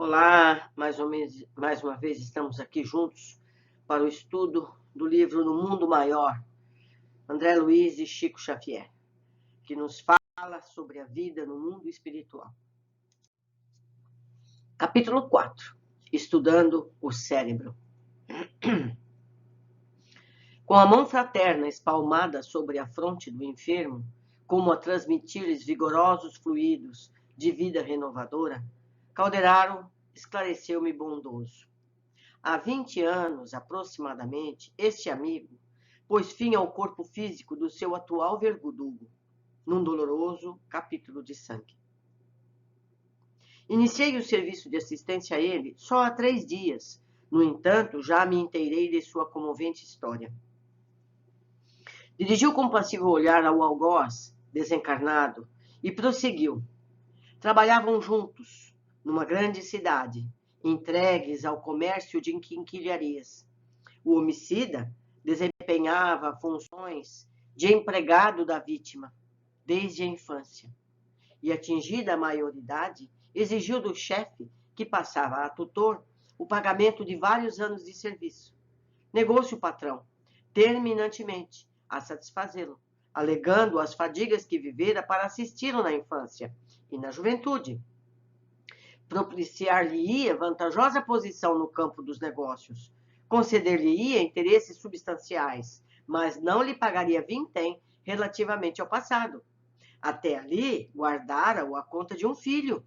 Olá, mais uma vez estamos aqui juntos para o estudo do livro No Mundo Maior, André Luiz e Chico Xavier, que nos fala sobre a vida no mundo espiritual. Capítulo 4, Estudando o Cérebro. Com a mão fraterna espalmada sobre a fronte do enfermo, como a transmitir-lhes vigorosos fluidos de vida renovadora, Calderaro esclareceu-me bondoso. Há 20 anos, aproximadamente, este amigo pôs fim ao corpo físico do seu atual verdugo, num doloroso capítulo de sangue. Iniciei o serviço de assistência a ele só há 3 dias. No entanto, já me inteirei de sua comovente história. Dirigiu compassivo olhar ao algoz, desencarnado, e prosseguiu. Trabalhavam juntos, numa grande cidade, entregues ao comércio de quinquilharias. O homicida desempenhava funções de empregado da vítima, desde a infância, e, atingida a maioridade, exigiu do chefe, que passava a tutor, o pagamento de vários anos de serviço. Negou-se o patrão, terminantemente, a satisfazê-lo, alegando as fadigas que vivera para assisti-lo na infância e na juventude. Propiciar-lhe-ia vantajosa posição no campo dos negócios, conceder-lhe-ia interesses substanciais, mas não lhe pagaria vintém relativamente ao passado. Até ali, guardara-o a conta de um filho,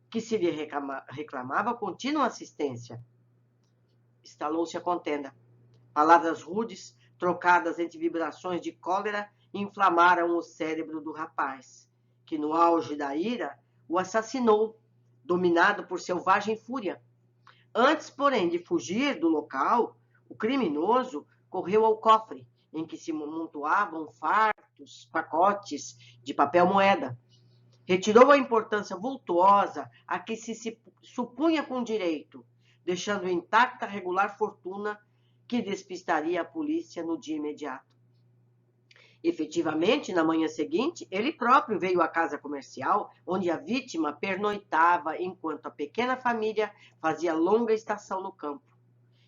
que se lhe reclamava contínua assistência. Estalou-se a contenda. Palavras rudes, trocadas entre vibrações de cólera, inflamaram o cérebro do rapaz, que no auge da ira o assassinou, dominado por selvagem fúria. Antes, porém, de fugir do local, o criminoso correu ao cofre, em que se amontoavam fartos pacotes de papel moeda. Retirou a importância vultuosa a que se supunha com direito, deixando intacta a regular fortuna que despistaria a polícia no dia imediato. Efetivamente, na manhã seguinte, ele próprio veio à casa comercial, onde a vítima pernoitava enquanto a pequena família fazia longa estação no campo.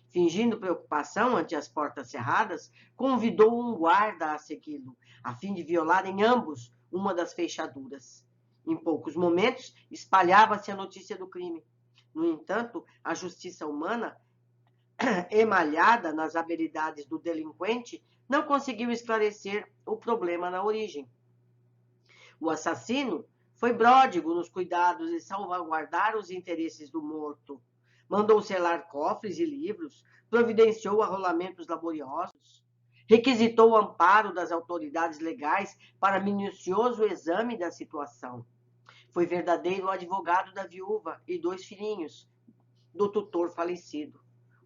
Fingindo preocupação ante as portas cerradas, convidou um guarda a segui-lo, a fim de violarem ambos uma das fechaduras. Em poucos momentos, espalhava-se a notícia do crime. No entanto, a justiça humana, emalhada nas habilidades do delinquente, não conseguiu esclarecer o problema na origem. O assassino foi pródigo nos cuidados de salvaguardar os interesses do morto. Mandou selar cofres e livros, providenciou arrolamentos laboriosos, requisitou o amparo das autoridades legais para minucioso exame da situação. Foi verdadeiro advogado da viúva e 2 filhinhos do tutor falecido,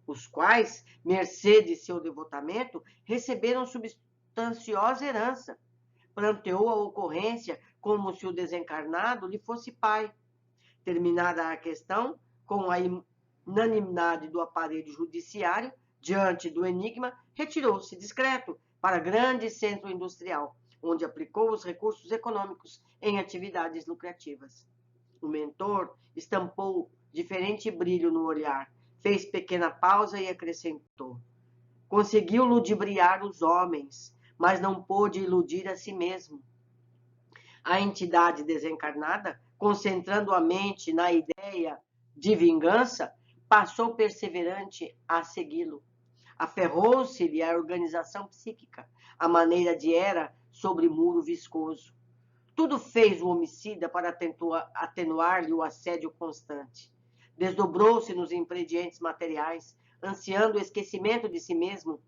os quais, mercê de seu devotamento, receberam substanciosa herança. Planteou a ocorrência como se o desencarnado lhe fosse pai. Terminada a questão, com a unanimidade do aparelho judiciário, diante do enigma, retirou-se discreto para grande centro industrial, onde aplicou os recursos econômicos em atividades lucrativas. O mentor estampou diferente brilho no olhar, fez pequena pausa e acrescentou: conseguiu ludibriar os homens, mas não pôde iludir a si mesmo. A entidade desencarnada, concentrando a mente na ideia de vingança, passou perseverante a segui-lo. Aferrou-se-lhe a organização psíquica, a maneira de era sobre muro viscoso. Tudo fez o homicida para atenuar-lhe o assédio constante. Desdobrou-se nos ingredientes materiais, ansiando o esquecimento de si mesmo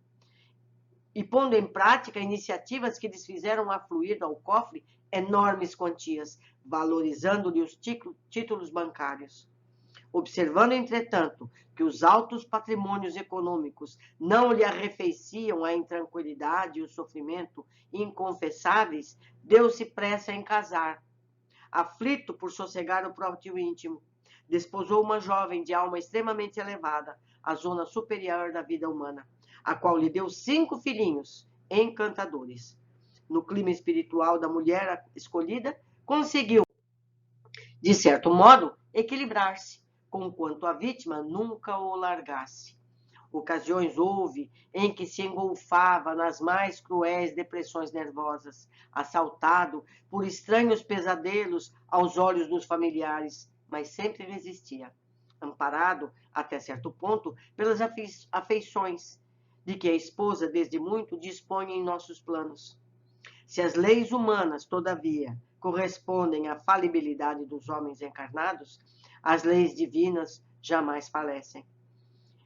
e pondo em prática iniciativas que lhes fizeram afluir ao cofre enormes quantias, valorizando-lhe os títulos bancários. Observando, entretanto, que os altos patrimônios econômicos não lhe arrefeciam a intranquilidade e o sofrimento inconfessáveis, deu-se pressa em casar. Aflito por sossegar o próprio íntimo, desposou uma jovem de alma extremamente elevada, à zona superior da vida humana, a qual lhe deu 5 filhinhos encantadores. No clima espiritual da mulher escolhida, conseguiu, de certo modo, equilibrar-se, conquanto a vítima nunca o largasse. Ocasiões houve em que se engolfava nas mais cruéis depressões nervosas, assaltado por estranhos pesadelos aos olhos dos familiares, mas sempre resistia, amparado, até certo ponto, pelas afeições de que a esposa, desde muito, dispõe em nossos planos. Se as leis humanas, todavia, correspondem à falibilidade dos homens encarnados, as leis divinas jamais falecem.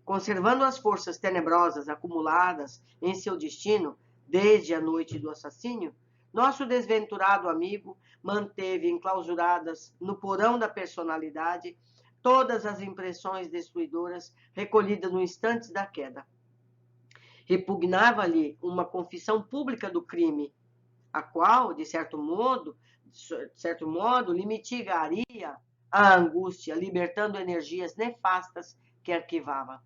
Conservando as forças tenebrosas acumuladas em seu destino desde a noite do assassínio, nosso desventurado amigo manteve enclausuradas no porão da personalidade todas as impressões destruidoras recolhidas no instante da queda. Repugnava-lhe uma confissão pública do crime, a qual, de certo modo, lhe mitigaria a angústia, libertando energias nefastas que arquivava.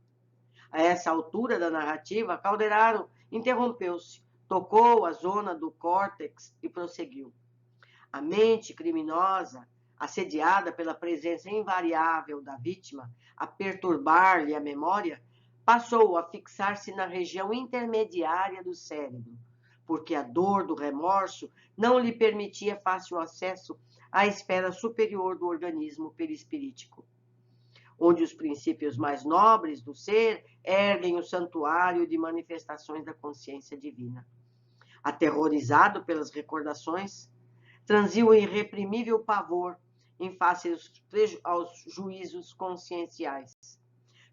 A essa altura da narrativa, Calderaro interrompeu-se, tocou a zona do córtex e prosseguiu. A mente criminosa, assediada pela presença invariável da vítima, a perturbar-lhe a memória, passou a fixar-se na região intermediária do cérebro, porque a dor do remorso não lhe permitia fácil acesso à esfera superior do organismo perispirítico, onde os princípios mais nobres do ser erguem o santuário de manifestações da consciência divina. Aterrorizado pelas recordações, transiu o irreprimível pavor em face aos juízos conscienciais.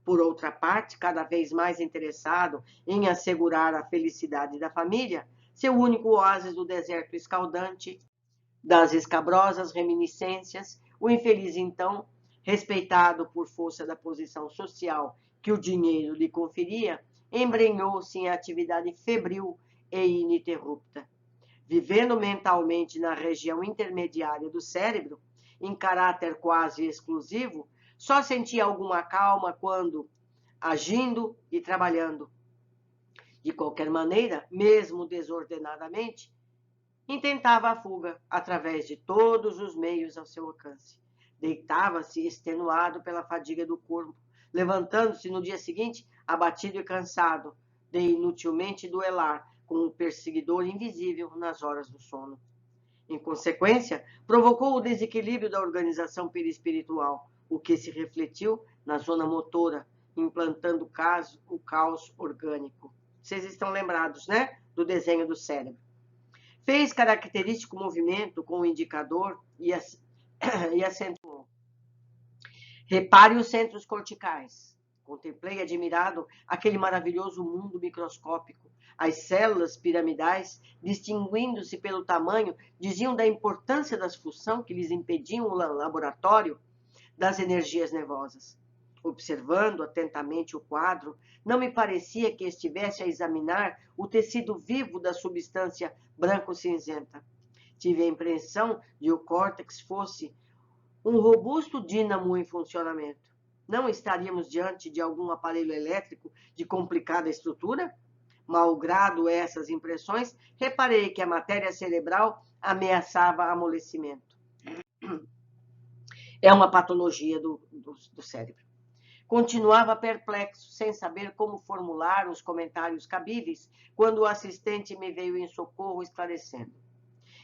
Por outra parte, cada vez mais interessado em assegurar a felicidade da família, seu único oásis do deserto escaldante, das escabrosas reminiscências, o infeliz então, respeitado por força da posição social que o dinheiro lhe conferia, embrenhou-se em atividade febril e ininterrupta. Vivendo mentalmente na região intermediária do cérebro, em caráter quase exclusivo, só sentia alguma calma quando, agindo e trabalhando, de qualquer maneira, mesmo desordenadamente, intentava a fuga através de todos os meios ao seu alcance. Deitava-se extenuado pela fadiga do corpo, levantando-se no dia seguinte, abatido e cansado, de inutilmente duelar com o perseguidor invisível nas horas do sono. Em consequência, provocou o desequilíbrio da organização perispiritual, o que se refletiu na zona motora, implantando o caos orgânico. Vocês estão lembrados, né, do desenho do cérebro. Fez característico movimento com o indicador e acentuou. Repare os centros corticais. Contemplei admirado aquele maravilhoso mundo microscópico. As células piramidais, distinguindo-se pelo tamanho, diziam da importância das funções que lhes impediam o laboratório das energias nervosas. Observando atentamente o quadro, não me parecia que estivesse a examinar o tecido vivo da substância branco-cinzenta. Tive a impressão de que o córtex fosse um robusto dínamo em funcionamento. Não estaríamos diante de algum aparelho elétrico de complicada estrutura? Malgrado essas impressões, reparei que a matéria cerebral ameaçava amolecimento. É uma patologia do cérebro. Continuava perplexo, sem saber como formular os comentários cabíveis, quando o assistente me veio em socorro, esclarecendo.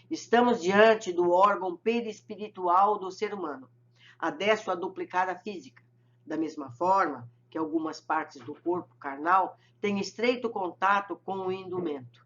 Estamos diante do órgão perispiritual do ser humano, adesso a duplicar a física, da mesma forma que algumas partes do corpo carnal têm estreito contato com o indumento.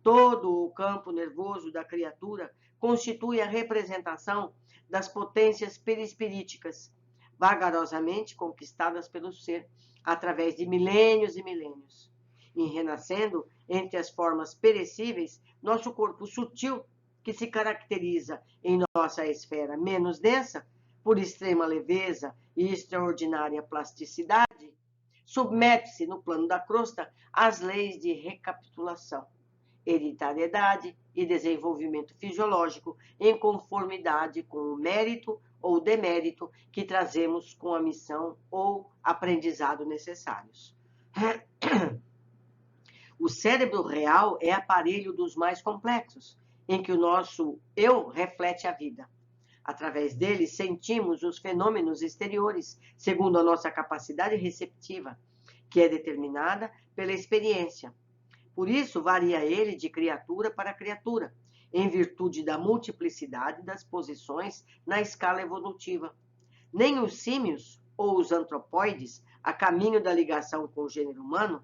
Todo o campo nervoso da criatura constitui a representação das potências perispiríticas, vagarosamente conquistadas pelo ser, através de milênios e milênios. E renascendo entre as formas perecíveis, nosso corpo sutil, que se caracteriza em nossa esfera menos densa, por extrema leveza e extraordinária plasticidade, submete-se no plano da crosta às leis de recapitulação, hereditariedade e desenvolvimento fisiológico em conformidade com o mérito ou demérito que trazemos com a missão ou aprendizado necessários. O cérebro real é aparelho dos mais complexos, em que o nosso eu reflete a vida. Através dele, sentimos os fenômenos exteriores, segundo a nossa capacidade receptiva, que é determinada pela experiência. Por isso, varia ele de criatura para criatura, em virtude da multiplicidade das posições na escala evolutiva. Nem os símios ou os antropóides, a caminho da ligação com o gênero humano,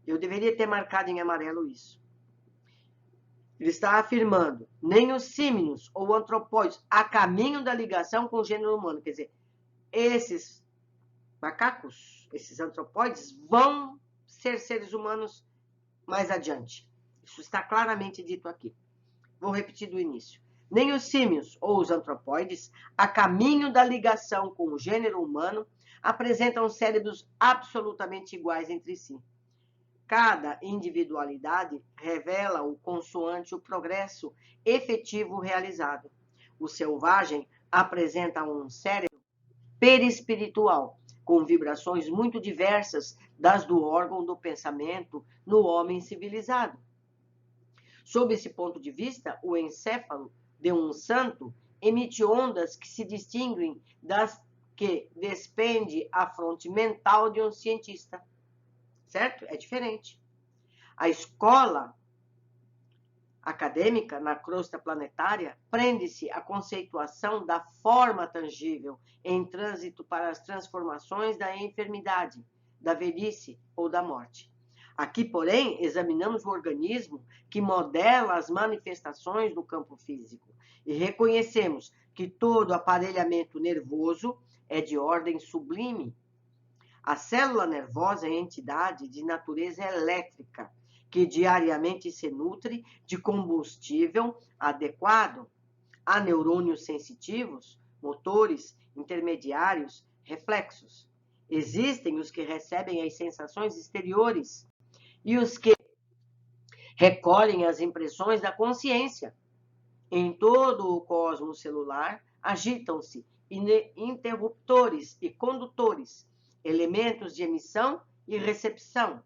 eu deveria ter marcado em amarelo isso. Ele está afirmando, nem os símios ou antropóides, a caminho da ligação com o gênero humano. Quer dizer, esses macacos, esses antropóides, vão ser seres humanos mais adiante. Isso está claramente dito aqui. Vou repetir do início. Nem os símios ou os antropóides, a caminho da ligação com o gênero humano, apresentam cérebros absolutamente iguais entre si. Cada individualidade revela o consoante o progresso efetivo realizado. O selvagem apresenta um cérebro perispiritual, com vibrações muito diversas das do órgão do pensamento no homem civilizado. Sob esse ponto de vista, o encéfalo de um santo emite ondas que se distinguem das que despende a fronte mental de um cientista. Certo? É diferente. A escola acadêmica, na crosta planetária, prende-se à conceituação da forma tangível em trânsito para as transformações da enfermidade, da velhice ou da morte. Aqui, porém, examinamos o organismo que modela as manifestações do campo físico e reconhecemos que todo aparelhamento nervoso é de ordem sublime. A célula nervosa é entidade de natureza elétrica, que diariamente se nutre de combustível adequado. Há neurônios sensitivos, motores, intermediários, reflexos. Existem os que recebem as sensações exteriores e os que recolhem as impressões da consciência. Em todo o cosmos celular agitam-se interruptores e condutores, elementos de emissão e recepção.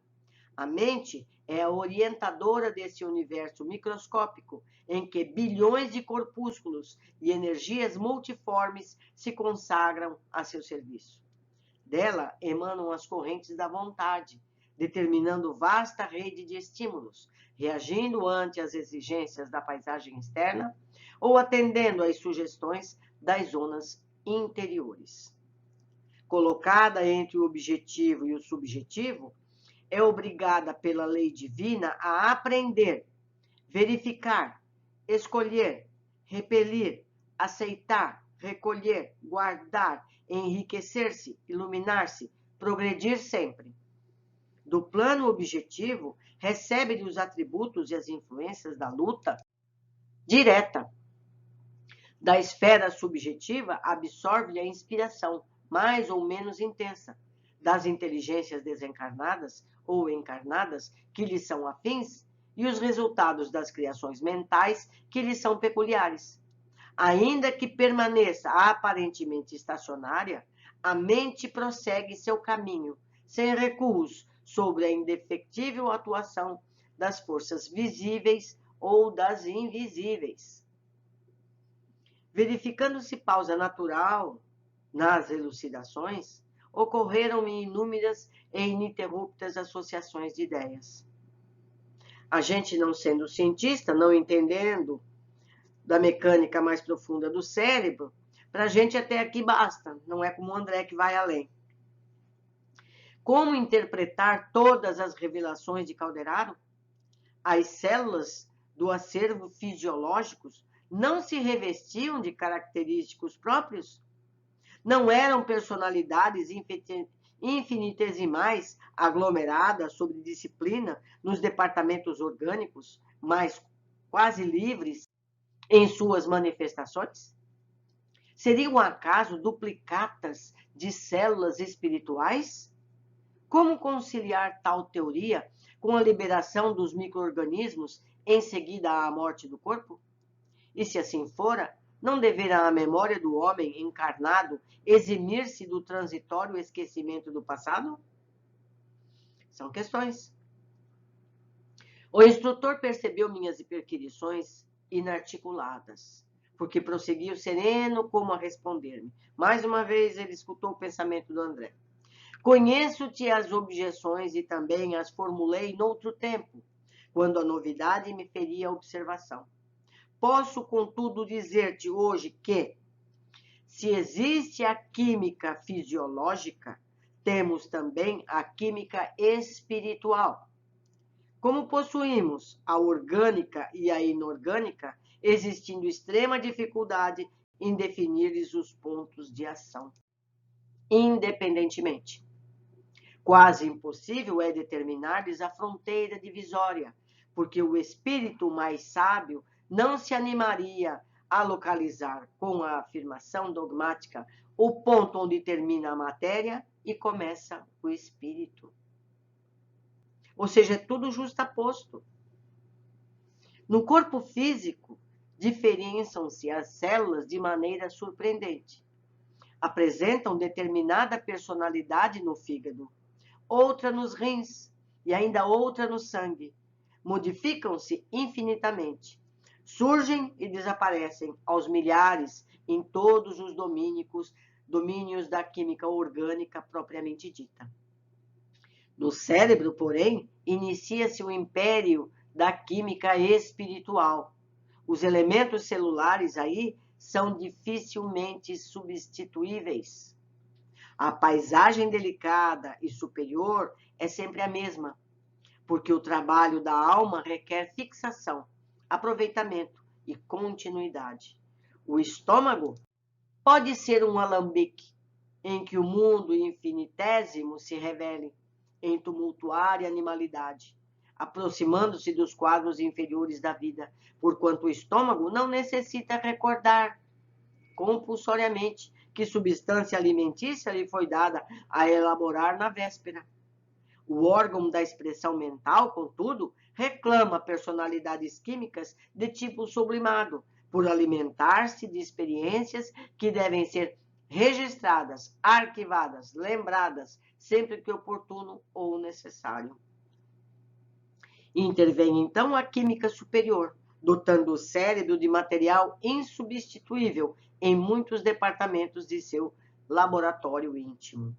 A mente é a orientadora desse universo microscópico, em que bilhões de corpúsculos e energias multiformes se consagram a seu serviço. Dela emanam as correntes da vontade, determinando vasta rede de estímulos, reagindo ante as exigências da paisagem externa ou atendendo às sugestões das zonas interiores. Colocada entre o objetivo e o subjetivo, é obrigada pela lei divina a aprender, verificar, escolher, repelir, aceitar, recolher, guardar, enriquecer-se, iluminar-se, progredir sempre. Do plano objetivo, recebe-lhe os atributos e as influências da luta direta. Da esfera subjetiva, absorve-lhe a inspiração, mais ou menos intensa, das inteligências desencarnadas ou encarnadas que lhe são afins e os resultados das criações mentais que lhe são peculiares. Ainda que permaneça aparentemente estacionária, a mente prossegue seu caminho, sem recuos, sobre a indefectível atuação das forças visíveis ou das invisíveis. Verificando-se pausa natural nas elucidações, ocorreram-me inúmeras e ininterruptas associações de ideias. A gente, não sendo cientista, não entendendo da mecânica mais profunda do cérebro, para a gente até aqui basta, não é como o André que vai além. Como interpretar todas as revelações de Calderaro? As células do acervo fisiológicos não se revestiam de característicos próprios? Não eram personalidades infinitesimais aglomeradas sobre disciplina nos departamentos orgânicos, mas quase livres em suas manifestações? Seriam acaso duplicatas de células espirituais? Como conciliar tal teoria com a liberação dos micro-organismos em seguida à morte do corpo? E se assim fora, não deverá a memória do homem encarnado eximir-se do transitório esquecimento do passado? São questões. O instrutor percebeu minhas hiperquirições inarticuladas. porque prosseguiu sereno como a responder-me. Mais uma vez ele escutou o pensamento do André. Conheço-te as objeções e também as formulei noutro tempo, quando a novidade me feria a observação. Posso, contudo, dizer-te hoje que, se existe a química fisiológica, temos também a química espiritual. Como possuímos a orgânica e a inorgânica, existindo extrema dificuldade em definir-lhes os pontos de ação, independentemente. Quase impossível é determinar-lhes a fronteira divisória, porque o espírito mais sábio não se animaria a localizar com a afirmação dogmática o ponto onde termina a matéria e começa o espírito. Ou seja, é tudo justaposto. No corpo físico, diferenciam-se as células de maneira surpreendente. Apresentam determinada personalidade no fígado, outra nos rins e ainda outra no sangue. Modificam-se infinitamente. Surgem e desaparecem aos milhares em todos os domínios da química orgânica propriamente dita. No cérebro, porém, inicia-se o império da química espiritual. Os elementos celulares aí são dificilmente substituíveis. A paisagem delicada e superior é sempre a mesma, porque o trabalho da alma requer fixação, aproveitamento e continuidade. O estômago pode ser um alambique em que o mundo infinitésimo se revele em tumultuária animalidade, aproximando-se dos quadros inferiores da vida, porquanto o estômago não necessita recordar compulsoriamente que substância alimentícia lhe foi dada a elaborar na véspera. O órgão da expressão mental, contudo, reclama personalidades químicas de tipo sublimado, por alimentar-se de experiências que devem ser registradas, arquivadas, lembradas, sempre que oportuno ou necessário. Intervém, então, a química superior, dotando o cérebro de material insubstituível em muitos departamentos de seu laboratório íntimo.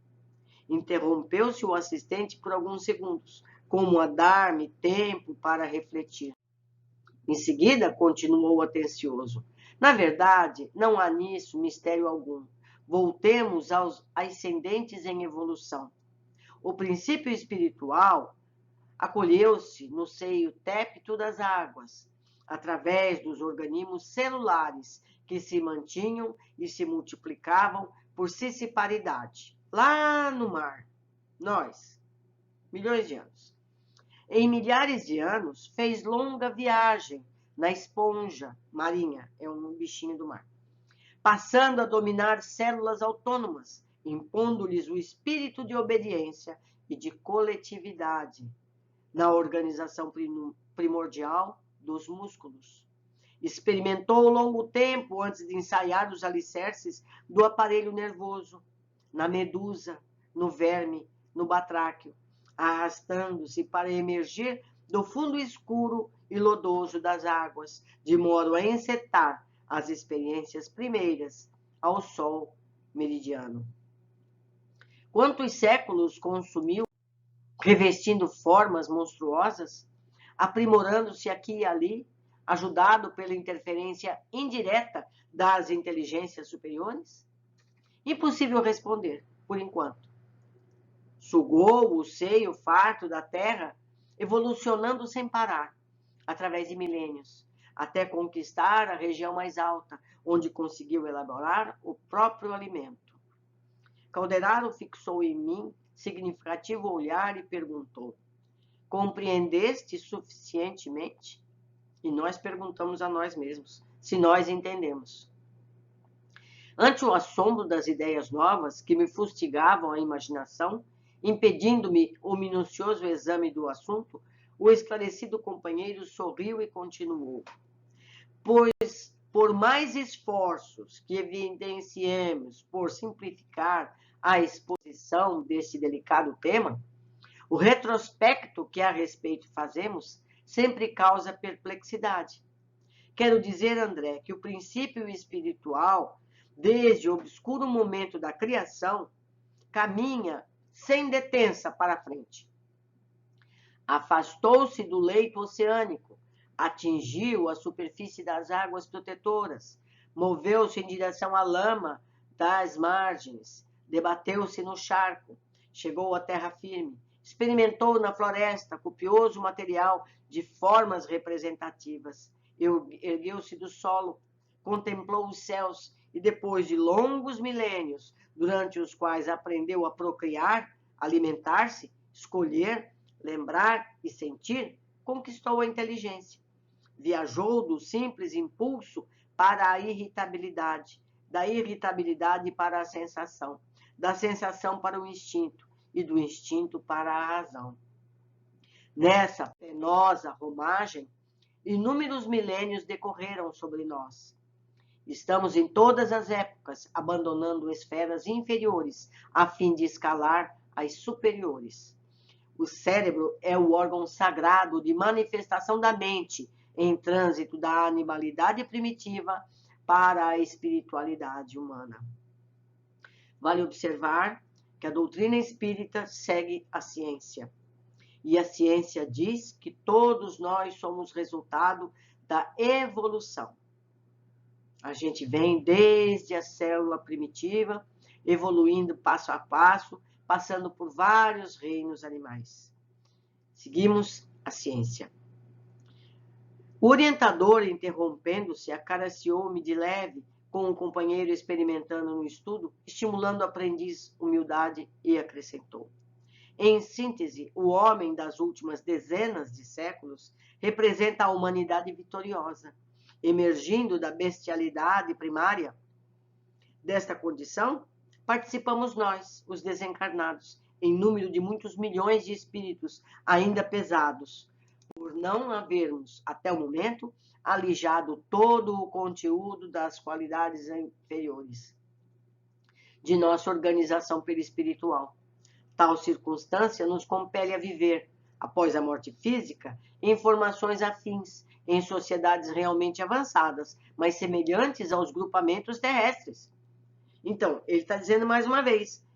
Interrompeu-se o assistente por alguns segundos, como a dar-me tempo para refletir. Em seguida, continuou atencioso. Na verdade, não há nisso mistério algum. Voltemos aos ascendentes em evolução. O princípio espiritual acolheu-se no seio tépido das águas, através dos organismos celulares que se mantinham e se multiplicavam por siciparidade. Lá no mar, nós, milhões de anos. Em milhares de anos, fez longa viagem na esponja marinha, é um bichinho do mar, passando a dominar células autônomas, impondo-lhes o espírito de obediência e de coletividade na organização primordial dos músculos. Experimentou longo tempo antes de ensaiar os alicerces do aparelho nervoso, na medusa, no verme, no batráquio, arrastando-se para emergir do fundo escuro e lodoso das águas, de modo a encetar as experiências primeiras ao sol meridiano. Quantos séculos consumiu, revestindo formas monstruosas, aprimorando-se aqui e ali, ajudado pela interferência indireta das inteligências superiores? Impossível responder, por enquanto. Sugou o seio farto da terra, evolucionando sem parar, através de milênios, até conquistar a região mais alta, onde conseguiu elaborar o próprio alimento. Calderaro fixou em mim significativo olhar e perguntou: compreendeste suficientemente? E nós perguntamos a nós mesmos se nós entendemos. Ante o assombro das ideias novas que me fustigavam a imaginação, impedindo-me o minucioso exame do assunto, o esclarecido companheiro sorriu e continuou: pois, por mais esforços que evidenciemos por simplificar a exposição deste delicado tema, o retrospecto que a respeito fazemos sempre causa perplexidade. Quero dizer, André, que o princípio espiritual, desde o obscuro momento da criação, caminha sem detença para a frente. Afastou-se do leito oceânico, atingiu a superfície das águas protetoras, moveu-se em direção à lama das margens, debateu-se no charco, chegou à terra firme, experimentou na floresta copioso material de formas representativas, ergueu-se do solo, contemplou os céus e, depois de longos milênios, durante os quais aprendeu a procriar, alimentar-se, escolher, lembrar e sentir, conquistou a inteligência. Viajou do simples impulso para a irritabilidade, da irritabilidade para a sensação, da sensação para o instinto e do instinto para a razão. Nessa penosa romagem, inúmeros milênios decorreram sobre nós. Estamos em todas as épocas abandonando esferas inferiores a fim de escalar as superiores. O cérebro é o órgão sagrado de manifestação da mente em trânsito da animalidade primitiva para a espiritualidade humana. Vale observar que a doutrina espírita segue a ciência. E a ciência diz que todos nós somos resultado da evolução. A gente vem desde a célula primitiva, evoluindo passo a passo, passando por vários reinos animais. Seguimos a ciência. O orientador, interrompendo-se, acariciou-me de leve, com o companheiro experimentando no estudo, estimulando o aprendiz humildade, e acrescentou: em síntese, o homem das últimas dezenas de séculos representa a humanidade vitoriosa, emergindo da bestialidade primária. Desta condição, participamos nós, os desencarnados, em número de muitos milhões de espíritos ainda pesados, por não havermos, até o momento, alijado todo o conteúdo das qualidades inferiores de nossa organização perispiritual. Tal circunstância nos compele a viver, após a morte física, em formações afins, em sociedades realmente avançadas, mas semelhantes aos grupamentos terrestres. Então, ele está dizendo mais uma vez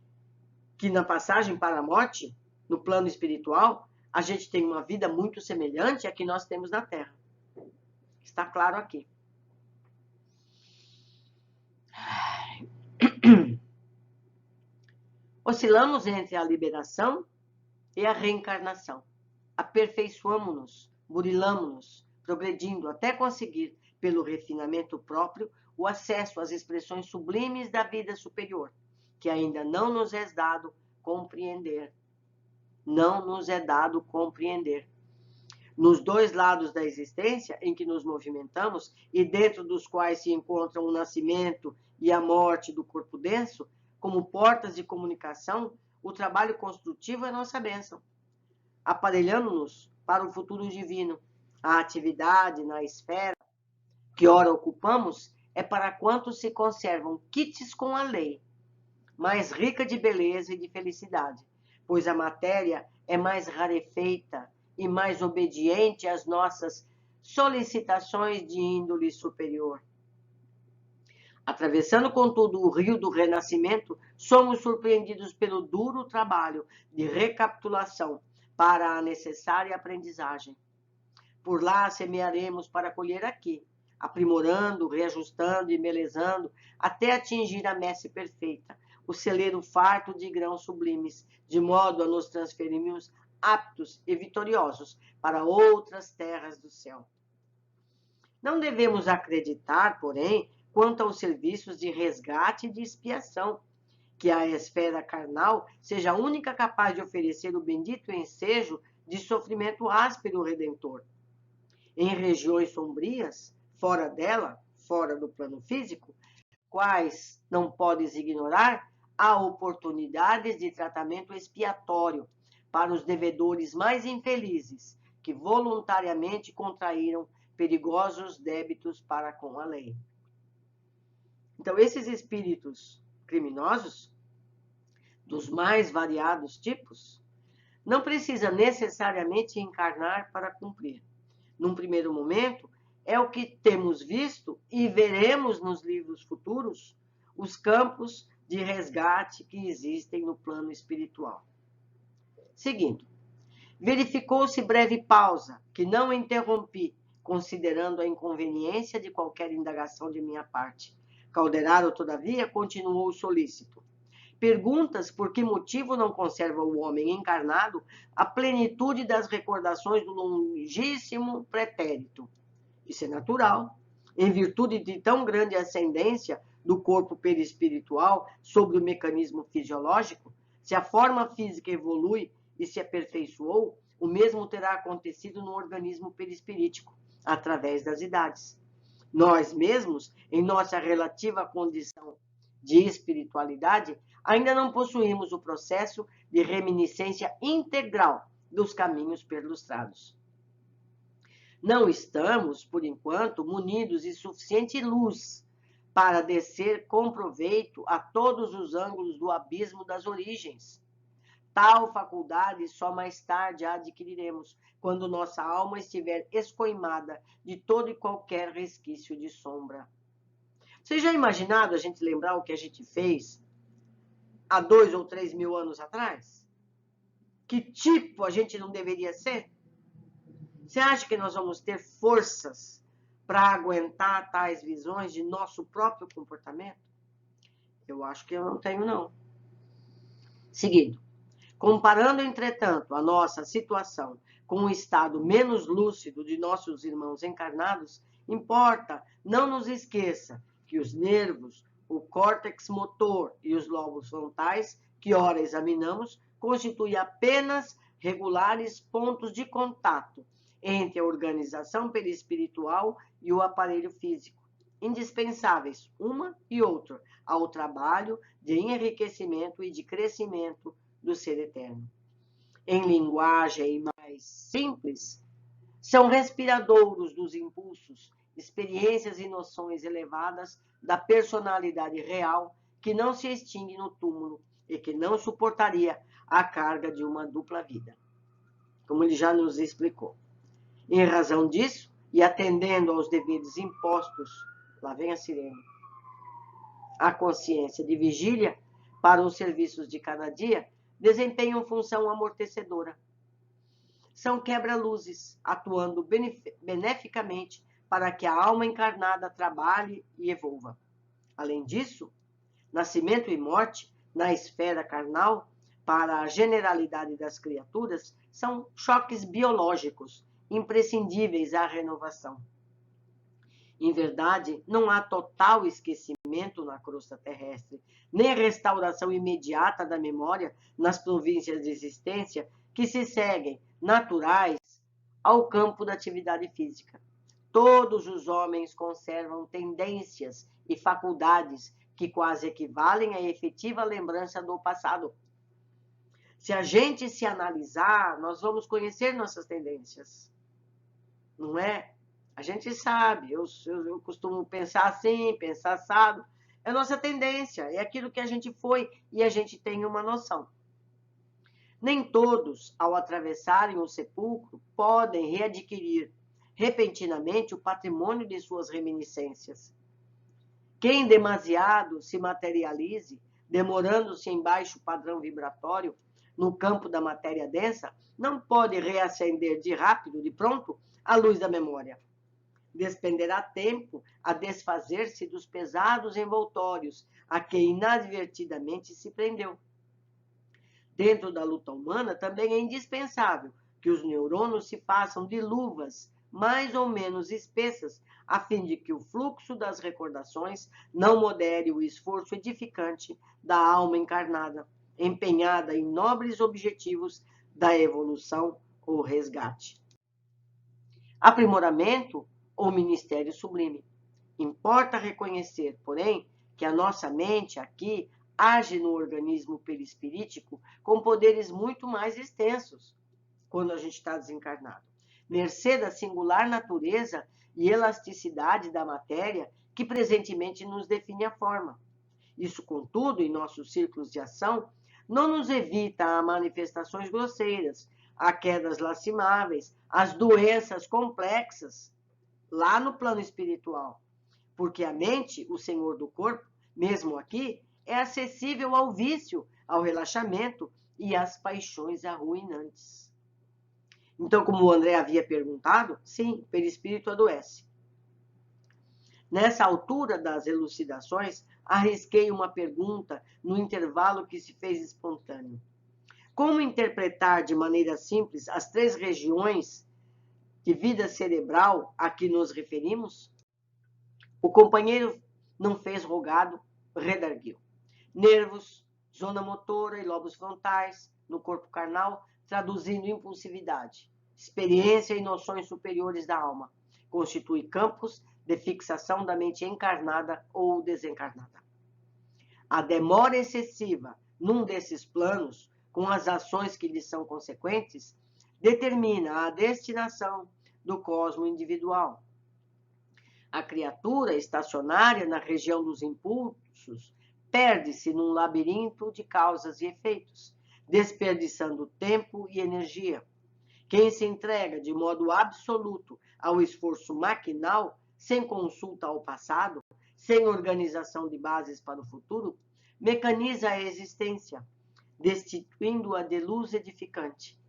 que na passagem para a morte, no plano espiritual, a gente tem uma vida muito semelhante à que nós temos na Terra. Está claro aqui. Oscilamos entre a liberação e a reencarnação. Aperfeiçoamo-nos, burilamo-nos, progredindo até conseguir, pelo refinamento próprio, o acesso às expressões sublimes da vida superior, que ainda não nos é dado compreender. Não nos é dado compreender. Nos dois lados da existência em que nos movimentamos e dentro dos quais se encontram o nascimento e a morte do corpo denso, como portas de comunicação, o trabalho construtivo é nossa bênção, aparelhando-nos para o futuro divino. A atividade na esfera que ora ocupamos é para quantos se conservam quites com a lei, mais rica de beleza e de felicidade, pois a matéria é mais rarefeita e mais obediente às nossas solicitações de índole superior. Atravessando, contudo, o rio do renascimento, somos surpreendidos pelo duro trabalho de recapitulação para a necessária aprendizagem. Por lá semearemos para colher aqui, aprimorando, reajustando e embelezando, até atingir a messe perfeita, o celeiro farto de grãos sublimes, de modo a nos transferirmos aptos e vitoriosos para outras terras do céu. Não devemos acreditar, porém, quanto aos serviços de resgate e de expiação, que a esfera carnal seja a única capaz de oferecer o bendito ensejo de sofrimento áspero redentor. Em regiões sombrias, fora dela, fora do plano físico, quais não podes ignorar, há oportunidades de tratamento expiatório para os devedores mais infelizes, que voluntariamente contraíram perigosos débitos para com a lei. Então, esses espíritos criminosos, dos mais variados tipos, não precisam necessariamente encarnar para cumprir. Num primeiro momento, é o que temos visto e veremos nos livros futuros, os campos de resgate que existem no plano espiritual. Seguindo, verificou-se breve pausa, que não interrompi, considerando a inconveniência de qualquer indagação de minha parte. Calderaro, todavia, continuou solícito. Perguntas por que motivo não conserva o homem encarnado a plenitude das recordações do longíssimo pretérito. Isso é natural, em virtude de tão grande ascendência do corpo perispiritual sobre o mecanismo fisiológico. Se a forma física evolui e se aperfeiçoou, o mesmo terá acontecido no organismo perispirítico, através das idades. Nós mesmos, em nossa relativa condição de espiritualidade, ainda não possuímos o processo de reminiscência integral dos caminhos perlustrados. Não estamos, por enquanto, munidos de suficiente luz para descer com proveito a todos os ângulos do abismo das origens. Tal faculdade só mais tarde a adquiriremos, quando nossa alma estiver escoimada de todo e qualquer resquício de sombra. Vocês já imaginaram a gente lembrar o que a gente fez há 2 ou 3 mil anos atrás? Que tipo a gente não deveria ser? Você acha que nós vamos ter forças para aguentar tais visões de nosso próprio comportamento? Eu acho que eu não tenho, não. Seguindo. Comparando, entretanto, a nossa situação com o estado menos lúcido de nossos irmãos encarnados, importa, não nos esqueça, que os nervos, o córtex motor e os lobos frontais, que ora examinamos, constituem apenas regulares pontos de contato entre a organização perispiritual e o aparelho físico, indispensáveis, uma e outra, ao trabalho de enriquecimento e de crescimento do ser eterno. Em linguagem mais simples, são respiradouros dos impulsos, experiências e noções elevadas da personalidade real que não se extingue no túmulo e que não suportaria a carga de uma dupla vida, como ele já nos explicou. Em razão disso, e atendendo aos deveres impostos, lá vem a sirene, a consciência de vigília para os serviços de cada dia, desempenham função amortecedora. São quebra-luzes, atuando beneficamente para que a alma encarnada trabalhe e evolva. Além disso, nascimento e morte, na esfera carnal, para a generalidade das criaturas, são choques biológicos, imprescindíveis à renovação. Em verdade, não há total esquecimento na crosta terrestre, nem restauração imediata da memória nas províncias de existência que se seguem, naturais, ao campo da atividade física. Todos os homens conservam tendências e faculdades que quase equivalem à efetiva lembrança do passado. Se a gente se analisar, nós vamos conhecer nossas tendências. Não é? A gente sabe, eu costumo pensar assim, pensar assado. É a nossa tendência, é aquilo que a gente foi e a gente tem uma noção. Nem todos, ao atravessarem o sepulcro, podem readquirir repentinamente o patrimônio de suas reminiscências. Quem demasiado se materialize, demorando-se em baixo padrão vibratório, no campo da matéria densa, não pode reacender de rápido, de pronto, a luz da memória. Despenderá tempo a desfazer-se dos pesados envoltórios a que inadvertidamente se prendeu. Dentro da luta humana, também é indispensável que os neurônios se façam de luvas mais ou menos espessas, a fim de que o fluxo das recordações não modere o esforço edificante da alma encarnada, empenhada em nobres objetivos da evolução ou resgate. Aprimoramento ou ministério sublime. Importa reconhecer, porém, que a nossa mente aqui age no organismo perispirítico com poderes muito mais extensos quando a gente está desencarnado, mercê da singular natureza e elasticidade da matéria que presentemente nos define a forma. Isso, contudo, em nossos círculos de ação, não nos evita a manifestações grosseiras, a quedas lastimáveis, as doenças complexas, lá no plano espiritual, porque a mente, o senhor do corpo, mesmo aqui, é acessível ao vício, ao relaxamento e às paixões arruinantes. Então, como o André havia perguntado, sim, o perispírito adoece. Nessa altura das elucidações, arrisquei uma pergunta no intervalo que se fez espontâneo. Como interpretar de maneira simples as 3 regiões de vida cerebral a que nos referimos? O companheiro não fez rogado, redarguiu. Nervos, zona motora e lobos frontais no corpo carnal, traduzindo impulsividade, experiência e noções superiores da alma, constitui campos de fixação da mente encarnada ou desencarnada. A demora excessiva num desses planos, com as ações que lhes são consequentes, determina a destinação do cosmo individual. A criatura estacionária na região dos impulsos perde-se num labirinto de causas e efeitos, desperdiçando tempo e energia. Quem se entrega de modo absoluto ao esforço maquinal, sem consulta ao passado, sem organização de bases para o futuro, mecaniza a existência, destituindo-a de luz edificante.